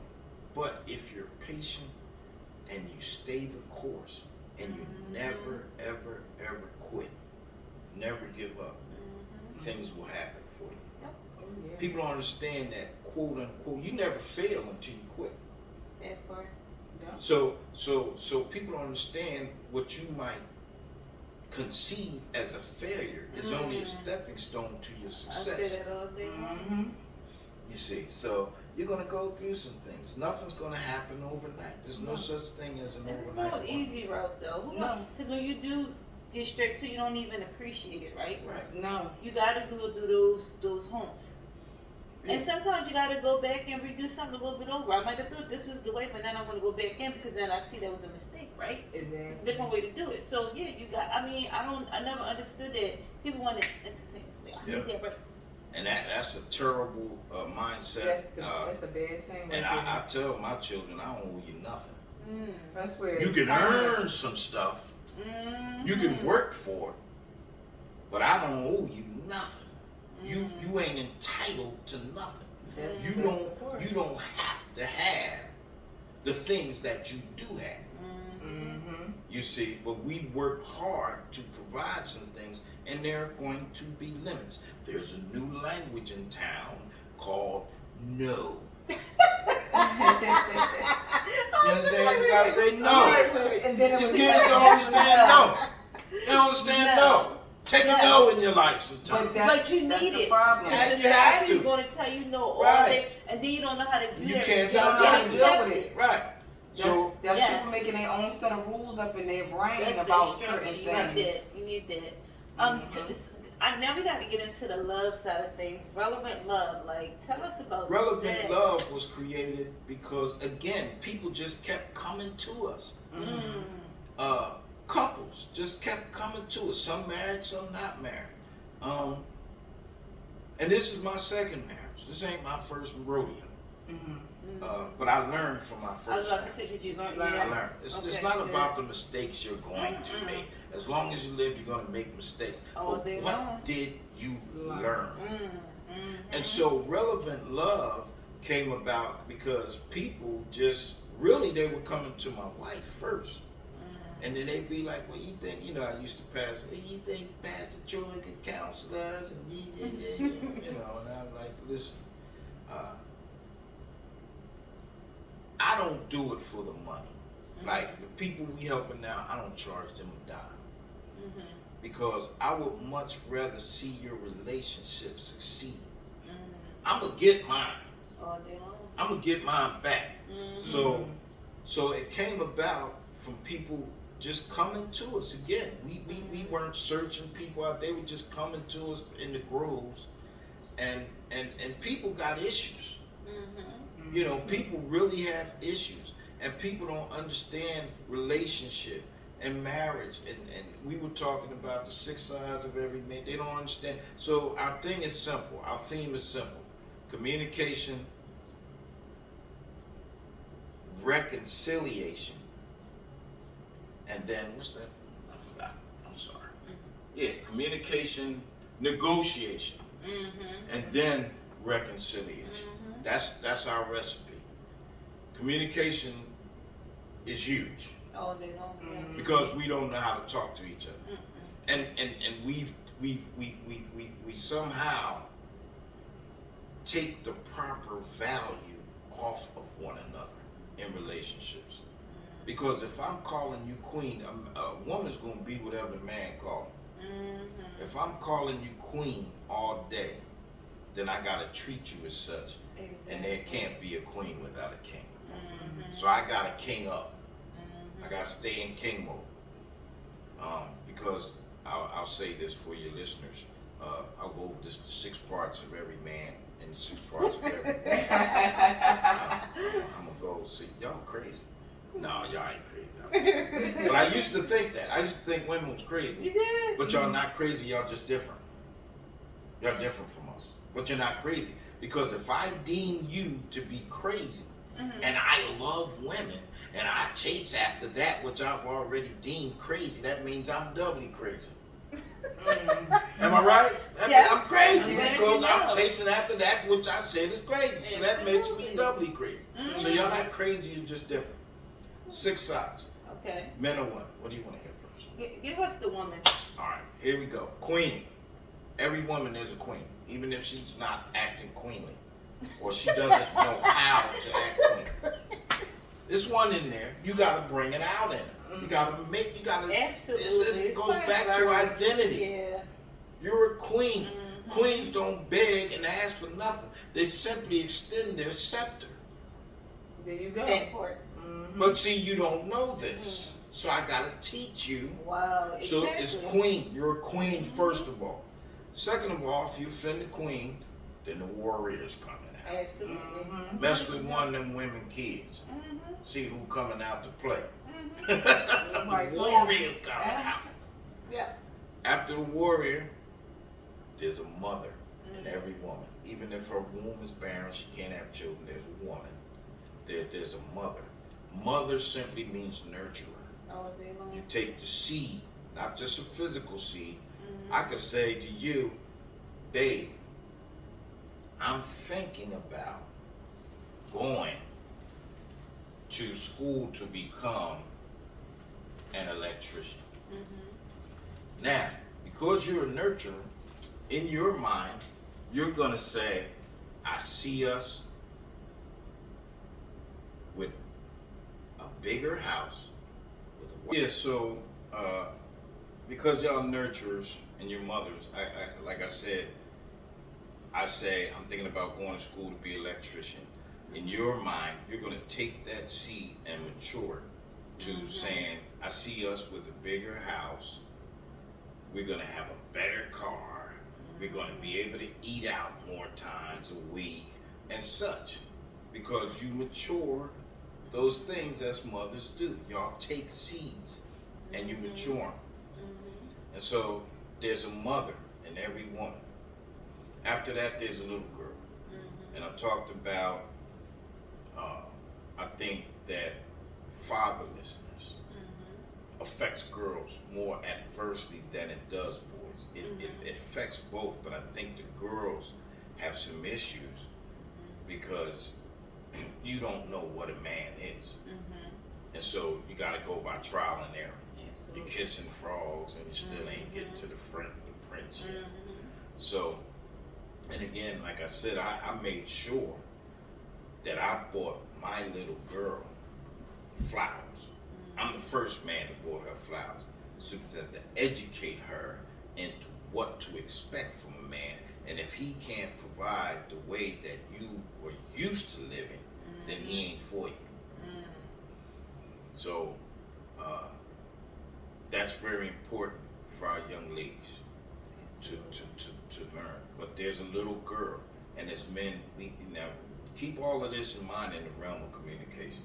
but if you're patient and you stay the course and you never ever quit, never give up, things will happen for you. Yeah. People don't understand that, quote unquote, you never fail until you quit. That part. Yeah. So people don't understand what you might conceive as a failure is only a stepping stone to your I success. say that all day long. You see, so you're gonna go through some things. Nothing's gonna happen overnight. There's no such thing as an There's overnight. no easy route though. No. Because when you do get straight to, you don't even appreciate it, right? Right. No. You gotta go through those humps. And sometimes you gotta go back and redo something a little bit over. I might have thought this was the way, but then I want to go back in because then I see that was a mistake, right? Exactly. It's a different way to do it. So yeah, you got. I mean, I never understood that people want it instantaneously. I need that right. And that's a terrible mindset. That's a bad thing. And I tell my children, I don't owe you nothing. That's where You can earn some stuff. You can work for it, but I don't owe you nothing. You ain't entitled to nothing. You don't have to have the things that you do have. You see, but we work hard to provide some things, and there are going to be limits. There's a new language in town called no. You understand? You gotta say no. And then These kids don't understand no. They don't understand no. Take a no in your life sometimes. But you need it. Problem. You have to. Society's going to tell you no all Right. day, and then you don't know how to do You that. can't You don't know how to deal with it. Right. So That's Yes. people making their own set of rules up in their brain That's about the certain structure. things. You need that. Now we got to get into the love side of things. Relevant love. Like, tell us about relevant that. love was created because, again, people just kept coming to us. Couples just kept coming to us. Some married, some not married. And this is my second marriage. This ain't my first rodeo. But I learned from my I was first about to marriage. say, did you learn? I learned. It's not good. about the mistakes you're going to make. As long as you live, you're going to make mistakes. All But day what long. did you learn? And so relevant love came about because people just, really, they were coming to my wife first. And then they'd be like, well, you think, I used to pastor, you think Pastor Troy could counsel us? And and I'm like, listen, I don't do it for the money. Like the people we helping now, I don't charge them a dime. Because I would much rather see your relationship succeed. I'm going to get mine. All day long. I'm going to get mine back. So it came about from people just coming to us again. We weren't searching people out. They were just coming to us in the groves, and people got issues. People really have issues, and people don't understand relationship and marriage. And we were talking about the 6 sides of every man. They don't understand. So our thing is simple. Our theme is simple: communication, reconciliation. And then, what's that? I forgot. I'm sorry. Yeah, communication, negotiation, and then reconciliation. That's our recipe. Communication is huge All day long. because we don't know how to talk to each other, and we somehow take the proper value off of one another in relationships. Because if I'm calling you queen, a woman's going to be whatever the man calls her. If I'm calling you queen all day, then I got to treat you as such. And there can't be a queen without a king. So I got to king up. I got to stay in king mode. Because I'll say this for your listeners. I'll go over this 6 parts of every man and 6 parts of every man. I'm going to go see. Y'all crazy. No, y'all ain't crazy. But I used to think that. I used to think women was crazy. You did. But y'all not crazy. Y'all just different. Y'all different from us. But you're not crazy. Because if I deem you to be crazy, and I love women, and I chase after that which I've already deemed crazy, that means I'm doubly crazy. Am I right? That means I'm crazy because I'm chasing after that which I said is crazy. So that makes me doubly crazy. So y'all not crazy, you're just different. 6 sides. Okay. Men or women? What do you want to hear first? Give us the woman. All right, here we go. Queen. every woman is a queen, even if she's not acting queenly, or she doesn't know how to act queen. There's one in there. You gotta bring it out in her. You gotta Absolutely. This goes back to identity. Yeah. You're a queen. Queens don't beg and ask for nothing. They simply extend their scepter. There you go. That part. But see, you don't know this. So I gotta teach you. Wow. Exactly. So it's queen. You're a queen first of all. Second of all, if you offend the queen, then the warrior's coming out. Absolutely. Mess with one of them women kids. See who coming out to play. Like, The warrior's coming out. Yeah. After the warrior, there's a mother in every woman. Even if her womb is barren, she can't have children, there's a woman. There's a mother. Mother simply means nurturer. All day long. You take the seed, not just a physical seed. I could say to you, babe, I'm thinking about going to school to become an electrician. Now, because you're a nurturer, in your mind, you're gonna say, I see us with a bigger house. Yeah, so because y'all nurturers and your mothers, I like I say, I'm thinking about going to school to be an electrician. In your mind, you're gonna take that seed and mature to saying, I see us with a bigger house. We're gonna have a better car. We're gonna be able to eat out more times a week and such, because you mature those things as mothers do. Y'all take seeds and you mature them. And so there's a mother in every woman. After that, there's a little girl. And I talked about, I think that fatherlessness affects girls more adversely than it does boys. It affects both, but I think the girls have some issues because you don't know what a man is. And so you gotta go by trial and error. You're kissing frogs and you still ain't getting to the prince yet. So, and again, like I said, I made sure that I bought my little girl flowers. I'm the first man that bought her flowers. So that to educate her into what to expect from a man. And if he can't provide the way that you were used to living, then he ain't for you. So that's very important for our young ladies to learn. But there's a little girl, and as men, we now keep all of this in mind in the realm of communication.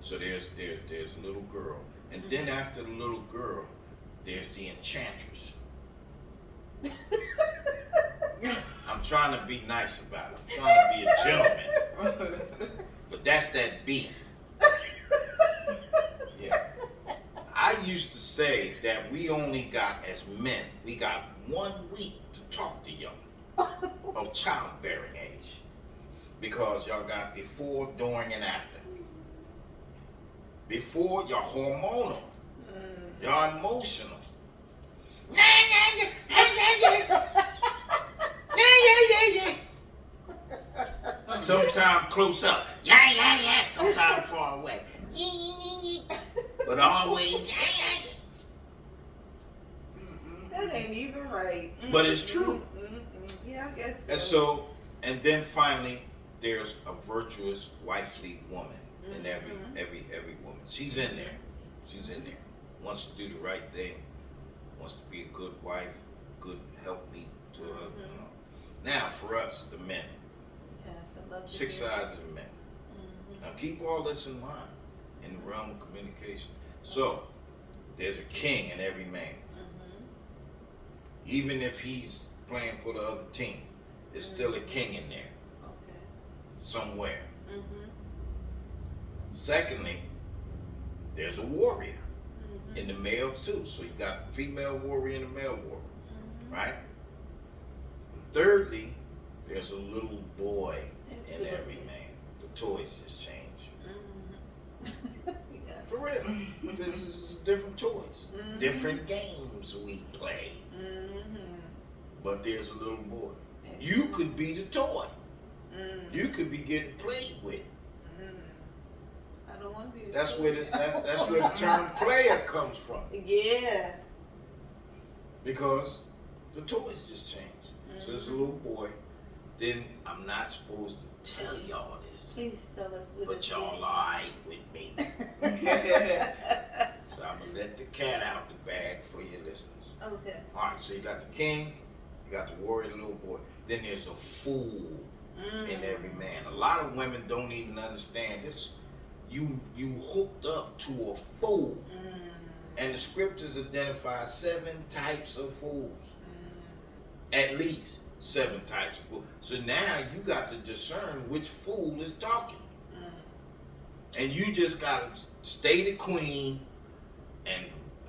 So there's a little girl, and then after the little girl, there's the enchantress. I'm trying to be nice about it. I'm trying to be a gentleman, but that's that B. Yeah. I used to say that we only got, as men, we got 1 week to talk to y'all of childbearing age, because y'all got before, during, and after. Before, you're hormonal, you're emotional. Sometimes close up, sometimes far away, but always. That ain't even right. But it's true. Yeah, I guess so. And so, and then finally, there's a virtuous, wifely woman in every woman. She's in there. She's in there. Wants to do the right thing. Wants to be a good wife, good helpmeet to her husband. Now, for us, the men, Yes, I love to 6 hear sides of the men. Now, keep all this in mind in the realm of communication. So, there's a king in every man. Even if he's playing for the other team, there's still a king in there somewhere. Secondly, there's a warrior in the male too. So you got female warrior and a male warrior, right? And thirdly, there's a little boy in every man. The toys just change. Yes. For real. This is different toys, different games we play. but there's a little boy. You could be the toy. You could be getting played with. I don't want to be. That's where the term player comes from. Yeah. Because the toys just changed. So there's a little boy. Then I'm not supposed to tell y'all this. Please tell us. But y'all alright with me. So I'm gonna let the cat out the bag for your listeners. Okay. Alright, so you got the king, you got the warrior, the little boy. Then there's a fool in every man. A lot of women don't even understand this. You hooked up to a fool. And the scriptures identify 7 types of fools. At least 7 types of fools. So now you got to discern which fool is talking. And you just got to stay the queen and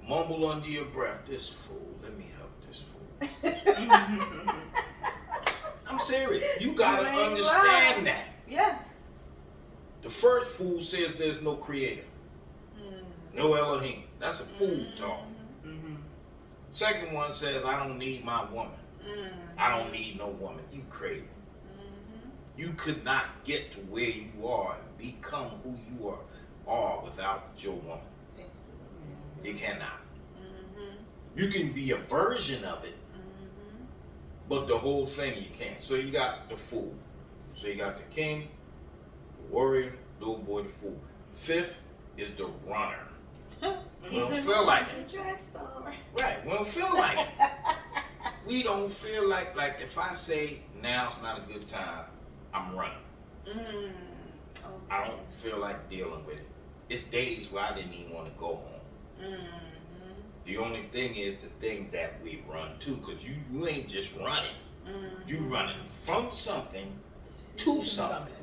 mumble under your breath, this fool, let me help this fool. I'm serious. You got to understand that. Yes. The first fool says there's no creator. No Elohim. That's a fool talk. Second one says, I don't need my woman. I don't need no woman. You crazy. You could not get to where you are and become who you are without your woman. Absolutely. You cannot. You can be a version of it, but the whole thing you can't. So you got the fool. So you got the king, the warrior, little boy, the fool. 5th is the runner. We don't feel like it. Right, we don't feel like it. We don't feel like if I say now's not a good time, I'm running. Okay. I don't feel like dealing with it. It's days where I didn't even want to go home. The only thing is the thing that we run to, because you ain't just running. You running from something to something.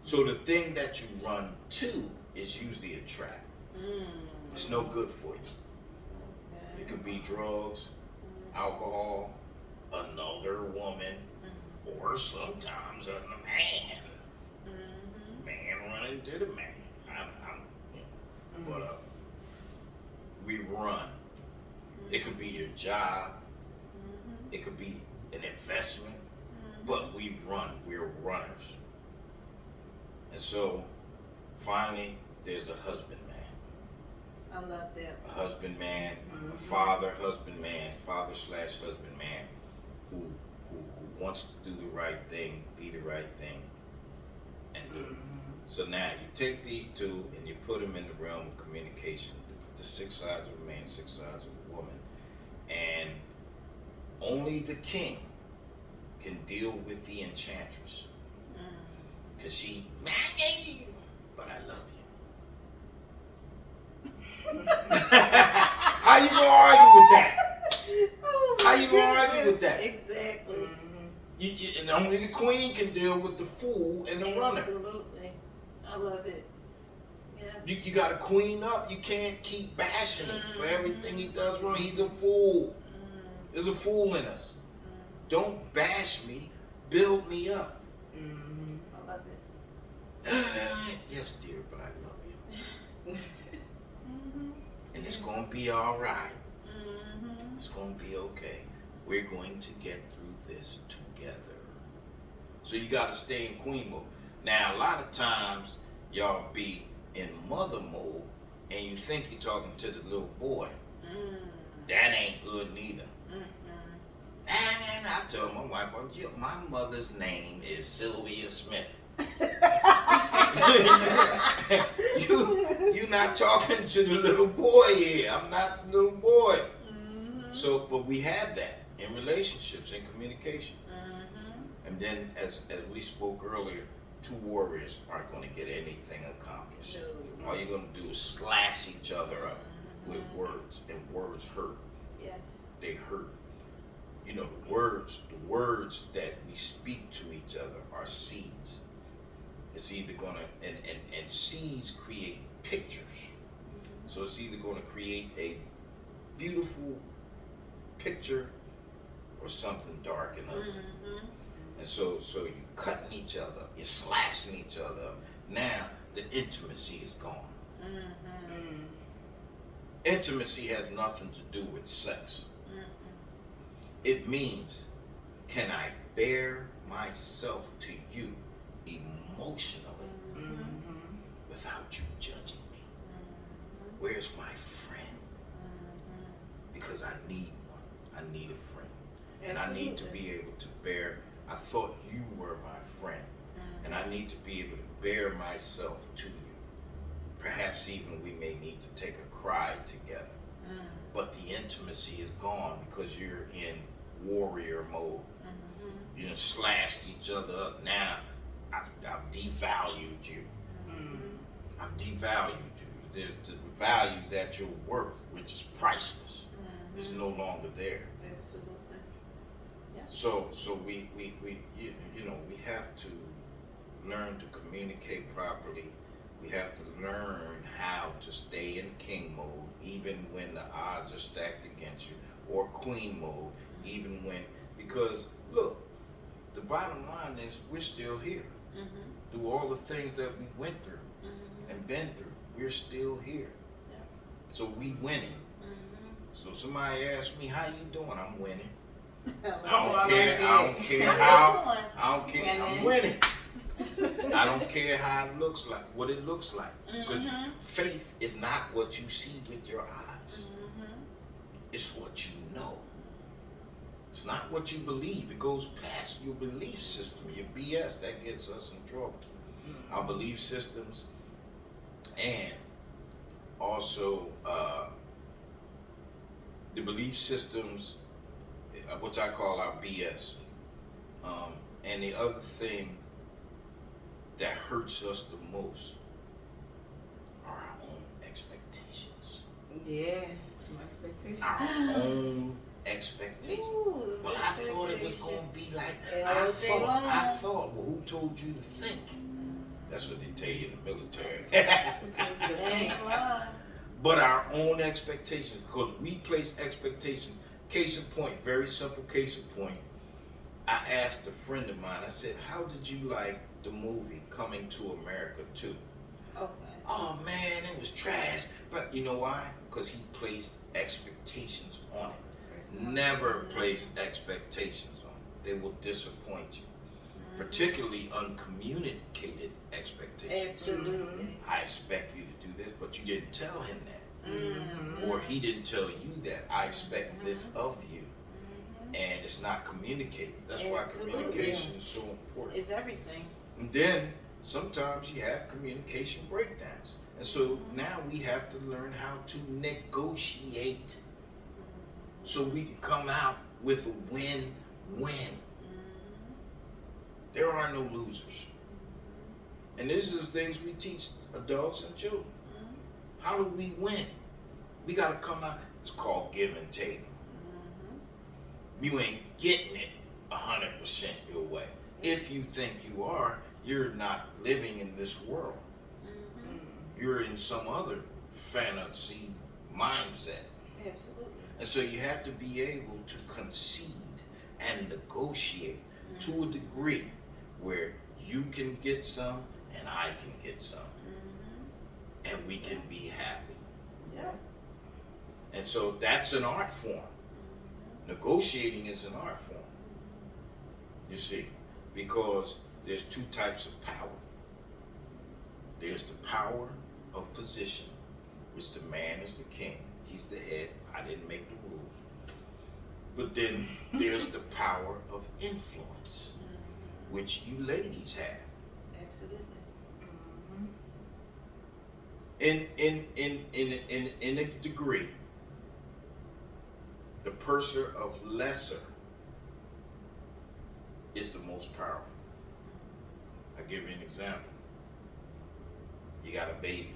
So the thing that you run to is usually a trap. It's no good for you. It could be drugs, alcohol, another woman, or sometimes a man. Man running to the man. But we run. It could be your job. It could be an investment. But we run. We're runners. And so, finally, there's a husbandman. I love that. A husbandman, a father/husbandman who wants to do the right thing, be the right thing, and do it. So now you take these two and you put them in the realm of communication. The 6 sides of a man, 6 sides of a woman, and only the king can deal with the enchantress, because she, but I love you. How you gonna argue with that? How you gonna argue with that? Exactly. And only the queen can deal with the fool and the runner. Absolutely. I love it. Yes. You gotta queen up. You can't keep bashing him for everything he does wrong. He's a fool. There's a fool in us. Don't bash me. Build me up. I love it. Yes, dear, but I love you. And it's gonna be all right. It's gonna be okay. We're going to get through this together. So you gotta stay in queen mode. Now, a lot of times, y'all be in mother mode, and you think you're talking to the little boy. That ain't good neither. And I told my wife, my mother's name is Sylvia Smith. You're not talking to the little boy here. I'm not the little boy. So, but we have that in relationships and communication. And then, as we spoke earlier, 2 warriors aren't going to get anything accomplished. All you're going to do is slash each other up with words, and words hurt. Yes. They hurt. You know, the words that we speak to each other are seeds. It's either going to, and seeds create pictures. So it's either going to create a beautiful picture or something dark and ugly. And so you're cutting each other, you're slashing each other up. Now the intimacy is gone. Intimacy has nothing to do with sex. It means, can I bear myself to you emotionally without you judging me? Where's my friend? Because I need one. I need a friend. And I need to be able to bear. I thought you were my friend. And I need to be able to bear myself to you. Perhaps even we may need to take a cry together. But the intimacy is gone because you're in warrior mode. You done slashed each other up. Now I've devalued you. I've devalued you. There's the value that you're worth, which is priceless. It's no longer there. Absolutely. Yeah. So we have to learn to communicate properly. We have to learn how to stay in king mode, even when the odds are stacked against you, or queen mode, even when, because look, the bottom line is we're still here. Through all the things that we went through and been through, we're still here. Yeah. So we winning. So somebody asks me, how you doing? I'm winning. I don't care how. I'm winning. I don't care how it looks like, what it looks like. Because faith is not what you see with your eyes. It's what you know. It's not what you believe. It goes past your belief system, your BS. That gets us in trouble. Our belief systems, and also the belief systems, which I call our BS. And the other thing that hurts us the most are our own expectations. Yeah, some expectations. Our own expectations. Ooh, Well, I thought it was going to be like, I thought, well, who told you to think? That's what they tell you in the military. But our own expectations, because we place expectations. Case in point, very simple case in point. I asked a friend of mine, I said, how did you like the movie Coming to America 2? Okay. Oh man, it was trash. But you know why? Because he placed expectations on it. Never place expectations on it. They will disappoint you. Particularly uncommunicated expectations. Absolutely. I expect you to do this, but you didn't tell him that. Or he didn't tell you that. I expect this of you. And it's not communicated. That's why communication is so important. It's everything. And then sometimes you have communication breakdowns. And so now we have to learn how to negotiate so we can come out with a win-win. There are no losers. And these are the things we teach adults and children. How do we win? We got to come out. It's called give and take. You ain't getting it 100% your way. If you think you are, you're not living in this world. You're in some other fantasy mindset. Absolutely. And so you have to be able to concede and negotiate to a degree where you can get some and I can get some. And we can be happy. Yeah. And so that's an art form. Negotiating is an art form. You see, because there's two types of power. There's the power of position, which the man is the king. He's the head. I didn't make the rules. But then there's the power of influence, which you ladies have. Absolutely. In a degree, the person of lesser is the most powerful. I'll give you an example. You got a baby,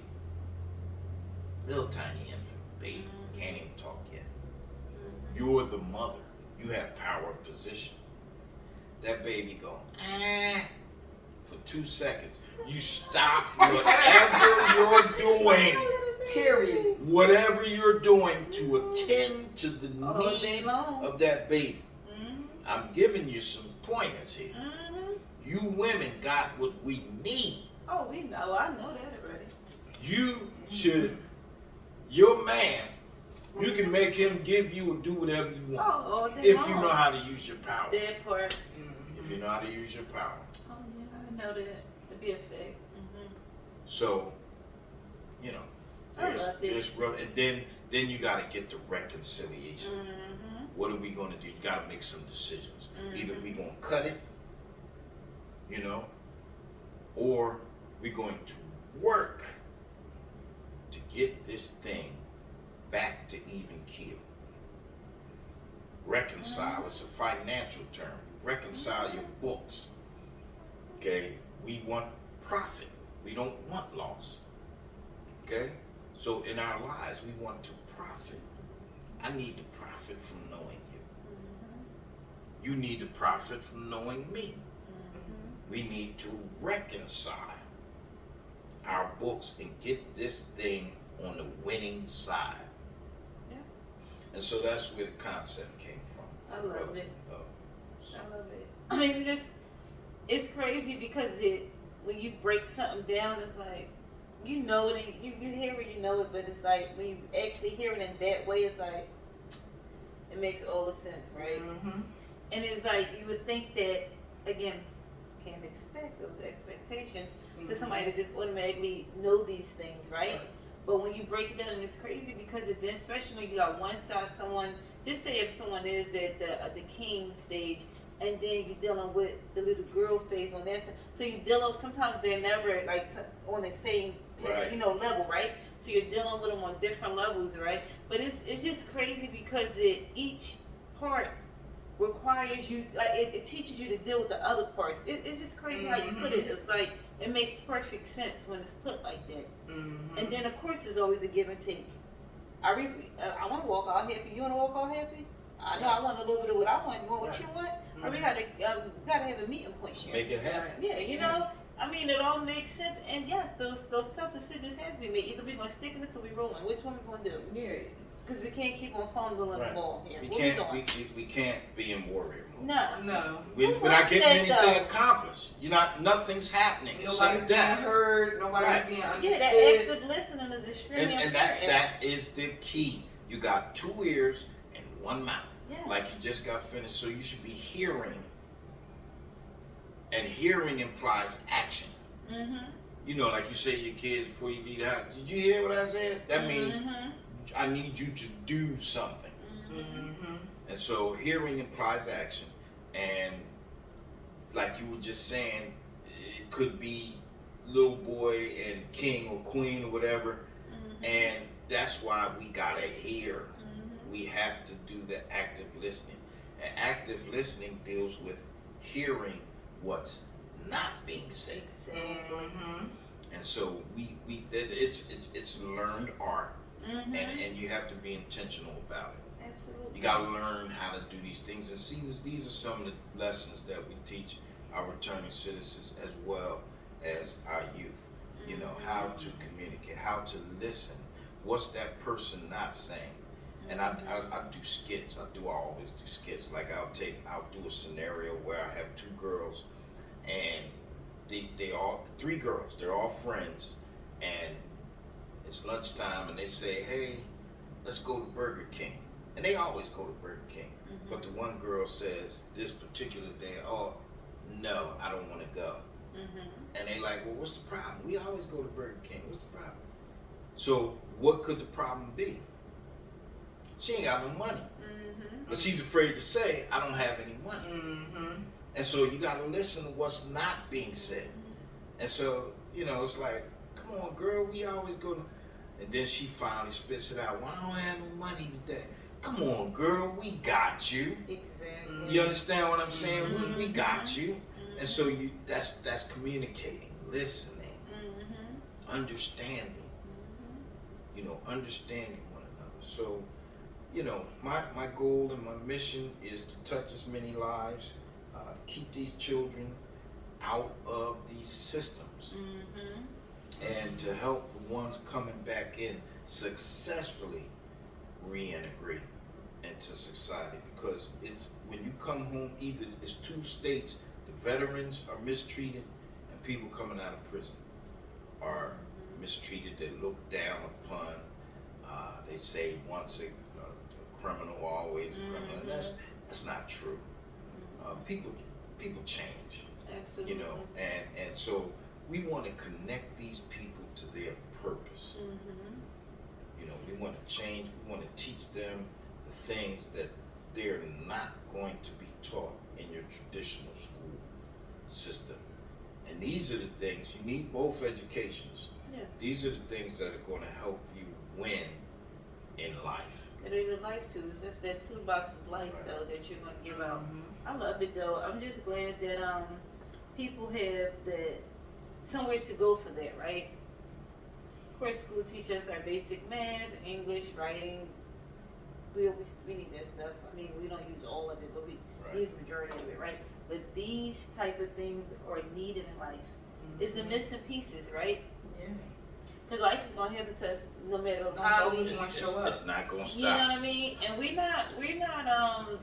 little tiny infant baby, can't even talk yet. You're the mother. You have power of position. That baby go, for 2 seconds. You stop whatever you're doing. Period. Whatever you're doing to attend to the need of that baby. I'm giving you some pointers here. You women got what we need. Oh, we know. I know that already. You should, your man You can make him give you or do whatever you want. Oh, all day If long. you know how to use your power. That part. If you know how to use your power. Oh yeah, I know that. To be a fact. So, you know, I love it. there's real, and then you got to get the reconciliation. What are we going to do? You got to make some decisions. Either we going to cut it, you know, or we're going to work to get this thing back to even keel. Reconcile, it's a financial term. Reconcile your books. Okay? We want profit. We don't want loss. Okay? So in our lives, we want to profit. I need to profit from knowing you. You need to profit from knowing me. We need to reconcile our books and get this thing on the winning side. Yeah. And so that's where the concept came from. I love it. I love it. I mean, it's crazy because when you break something down, it's like, you know it, you hear it, you know it, but it's like, when you actually hear it in that way, it's like, it makes all the sense, right? And it's like, you would think that, again, can't expect those expectations for somebody to just automatically know these things, right? But when you break it down, and it's crazy because then, especially when you got one side, someone, just say if someone is at the king stage, and then you're dealing with the little girl phase on that side. So you're dealing, sometimes they're never like on the same, you know, level, right? So you're dealing with them on different levels, right? But it's just crazy because each part requires you, like it teaches you to deal with the other parts. It's just crazy how you put it. It's like, it makes perfect sense when it's put like that. And then of course there's always a give and take. I want to walk out happy. You want to walk out happy? I know I want a little bit of what I want. You want what you want? Or we gotta have a meeting point here. Make it happen. Yeah, you know. I mean, it all makes sense. And yes, those tough decisions have to be made. Either we're gonna stick in this or we rolling. Which one we gonna do? Yeah. Because we can't keep on fumbling the ball here. We can't be in warrior mode. No. We're not getting anything accomplished. Nothing's happening. Nobody's being heard. Nobody's being understood. Yeah, that active listening is extremely important. And that is the key. You got 2 ears and 1 mouth. Yes. Like you just got finished. So you should be hearing. And hearing implies action. You know, like you say to your kids before you leave the house, did you hear what I said? That means I need you to do something. And so hearing implies action. And like you were just saying, it could be little boy and king or queen or whatever. And that's why we gotta hear. We have to do the active listening. And active listening deals with hearing what's not being said. Exactly. And so it's learned art. And you have to be intentional about it. Absolutely. You got to learn how to do these things. And see, these are some of the lessons that we teach our returning citizens as well as our youth. You know, how to communicate, how to listen. What's that person not saying? And I do skits. I always do skits. Like I'll do a scenario where I have 2 girls, and they all 3 girls. They're all friends, and it's lunchtime, and they say, "Hey, let's go to Burger King." And they always go to Burger King. But the one girl says this particular day, "Oh, no, I don't want to go." And they like, "Well, what's the problem? We always go to Burger King. What's the problem?" So what could the problem be? She ain't got no money. But she's afraid to say, "I don't have any money." And so you got to listen to what's not being said. And so, you know, it's like, "Come on, girl, we always go to..." And then she finally spits it out. "Well, I don't have no money today." "Come on, girl, we got you." Exactly. You understand what I'm saying? We got you. And so that's communicating, listening, understanding. You know, understanding one another. So, you know, my goal and my mission is to touch as many lives, to keep these children out of these systems, and to help the ones coming back in successfully reintegrate into society. Because it's when you come home, either it's 2 states: the veterans are mistreated, and people coming out of prison are mistreated. They're looked down upon. They say once criminal, always a criminal. And that's not true. People change. Absolutely. You know, and so we want to connect these people to their purpose. You know, we want to change. We want to teach them the things that they're not going to be taught in your traditional school system. And these are the things you need, both educations. Yeah. These are the things that are going to help you win in life. And even life too. It's just that toolbox of life though that you're gonna give out. I love it though. I'm just glad that people have that somewhere to go for that, right? Of course, school teaches us our basic math, English, writing. We need that stuff. I mean, we don't use all of it, but we use majority of it, right? But these type of things are needed in life. It's the missing pieces, right? Yeah. Because life is gonna happen to us no matter how we show up. It's not gonna stop. You know what I mean? And we're not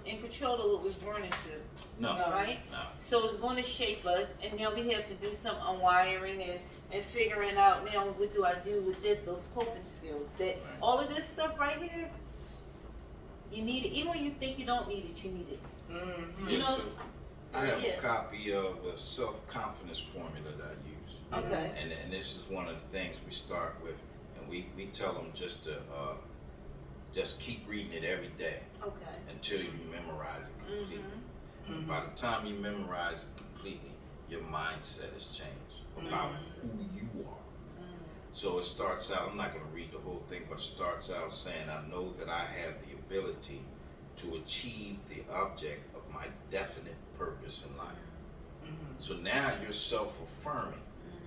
in control of what we're born into. No. Right? No. So it's going to shape us, and now we have to do some unwiring and figuring out now what do I do with this, those coping skills. That all of this stuff right here, you need it. Even when you think you don't need it, you need it. You know. So I have a copy of a self-confidence formula that I use. Okay. And this is one of the things we start with, and we tell them just to just keep reading it every day until you memorize it completely. And by the time you memorize it completely, your mindset has changed about who you are. So it starts out, I'm not going to read the whole thing, but it starts out saying, I know that I have the ability to achieve the object of my definite purpose in life. So now you're self-affirming.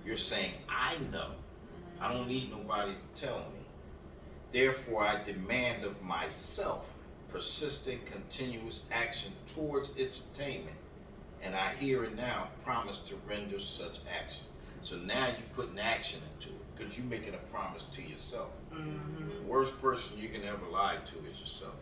You're saying, I know. I don't need nobody to tell me. Therefore, I demand of myself persistent, continuous action towards its attainment. And I here and now promise to render such action. So now you're putting action into it because you're making a promise to yourself. The worst person you can ever lie to is yourself.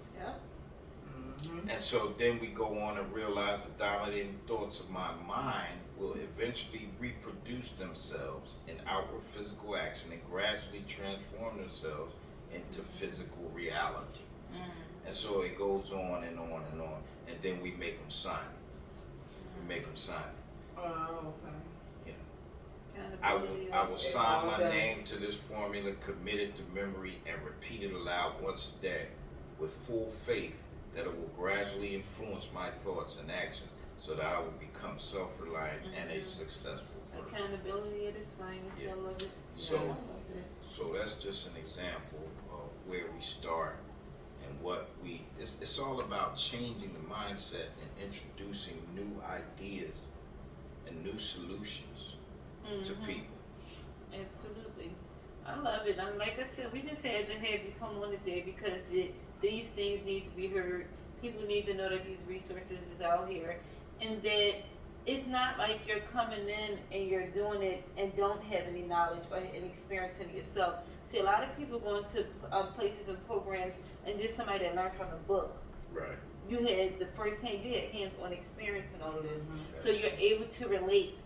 And so then we go on and realize the dominating thoughts of my mind will eventually reproduce themselves in outward physical action and gradually transform themselves into physical reality. And so it goes on and on and on. And then we make them sign it. We make them sign it. Oh, okay. I will sign my name to this formula, commit it to memory, and repeat it aloud once a day with full faith that it will gradually influence my thoughts and actions so that I will become self-reliant and a successful person. Accountability at its finest. I love it. So that's just an example of where we start and what it's all about changing the mindset and introducing new ideas and new solutions to people. Absolutely. I love it. Like I said, we just had to have you come on today because these things need to be heard. People need to know that these resources is out here and that it's not like you're coming in and you're doing it and don't have any knowledge or any experience in it yourself. See, a lot of people go into places and programs and just somebody that learned from a book. Right. You had you had hands-on experience in all of this. So you're able to relate.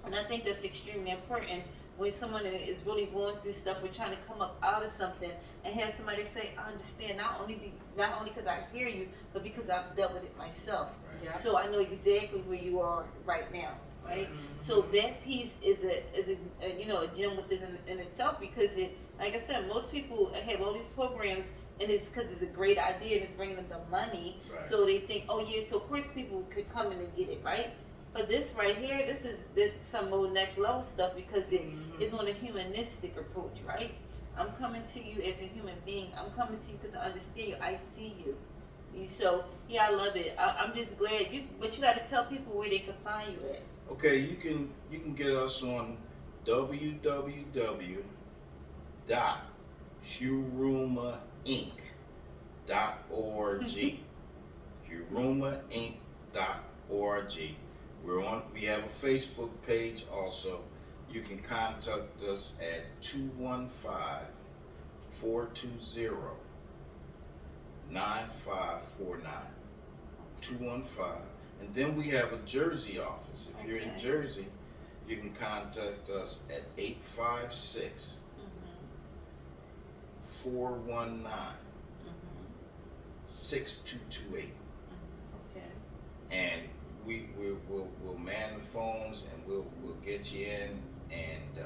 And I think that's extremely important when someone is really going through stuff or trying to come up out of something and have somebody say, I understand, not only because I hear you, but because I've dealt with it myself. Right. Yeah. So I know exactly where you are right now, right? So that piece is a gem within in itself because it, like I said, most people have all these programs and it's because it's a great idea and it's bringing them the money. Right. So they think, oh yeah, so of course people could come in and get it, right? But this right here, this is some more next level stuff because it's on a humanistic approach, right? I'm coming to you as a human being. I'm coming to you because I understand you. I see you. So yeah, I love it. I'm just glad but you got to tell people where they can find you at. Okay, you can get us on www.hurumainc.org. hurumainc.org. We have a Facebook page also. You can contact us at 215-420-9549. 215. And then we have a Jersey office. If you're in Jersey, you can contact us at 856 419 6228. Okay. And we'll man the phones and we'll get you in. And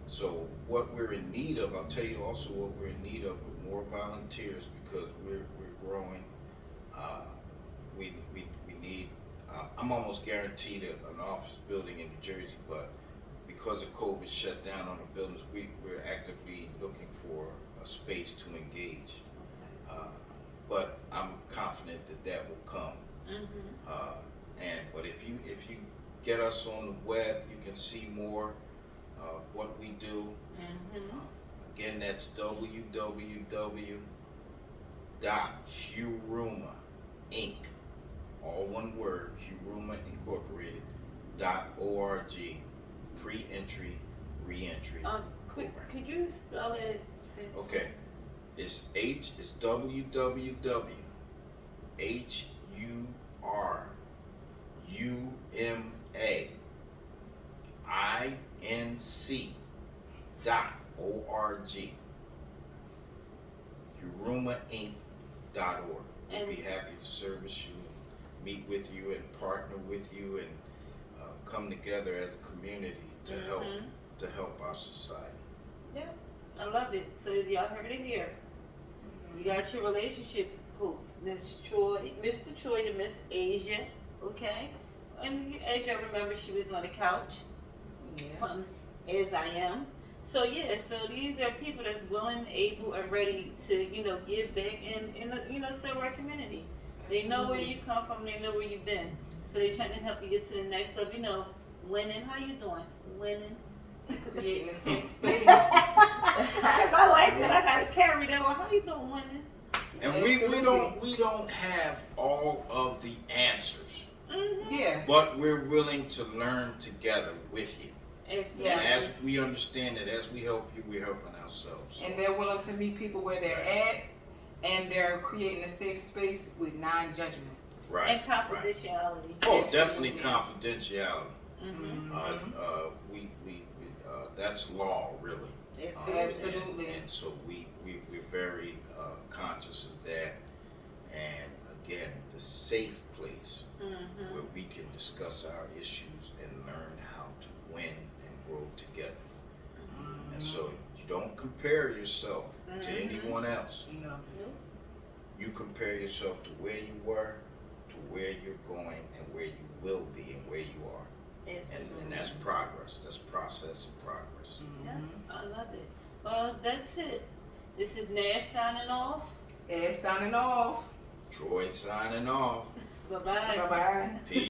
so what we're in need of, I'll tell you also what we're in need of are more volunteers, because we're growing. We need. I'm almost guaranteed an office building in New Jersey, but because of COVID shut down on the buildings, we're actively looking for a space to engage. But I'm confident that will come. But if you get us on the web, you can see more of what we do. Again, that's www.Huruma Inc. All one word, Huruma Incorporated .org. Pre-entry, re-entry. Could you spell it? Okay, it's www. HURUMAINC.org. HurumaInc.org. We'd be happy to service you, meet with you, and partner with you, and come together as a community to help our society. Yeah, I love it. So y'all heard it here. You got your relationships coach, Mr. Troy and Miss Asia, okay? And as y'all remember, she was on the couch, as I am. So yeah, so these are people that's willing, able, and ready to, give back and serve our community. They know where you come from, they know where you've been. So they're trying to help you get to the next level, winning. How you doing? Winning. Creating a safe space. I like that. I gotta carry that one. How you doing, winning? And we don't have all of the answers. Yeah. But we're willing to learn together with you. Absolutely. And as we understand that as we help you, we're helping ourselves. And they're willing to meet people where they're at, and they're creating a safe space with non-judgment. Right. And confidentiality. Oh, Absolutely. definitely confidentiality. Mm-hmm. That's law, really. Absolutely. And so we're very conscious of that. And again, the safe place where we can discuss our issues and learn how to win and grow together. And so you don't compare yourself to anyone else. No. You compare yourself to where you were, to where you're going, and where you will be, and where you are. And that's progress. That's process and progress. Yeah, I love it. Well, that's it. This is Nash signing off. Ed signing off. Troy signing off. Bye-bye. Bye-bye. Peace.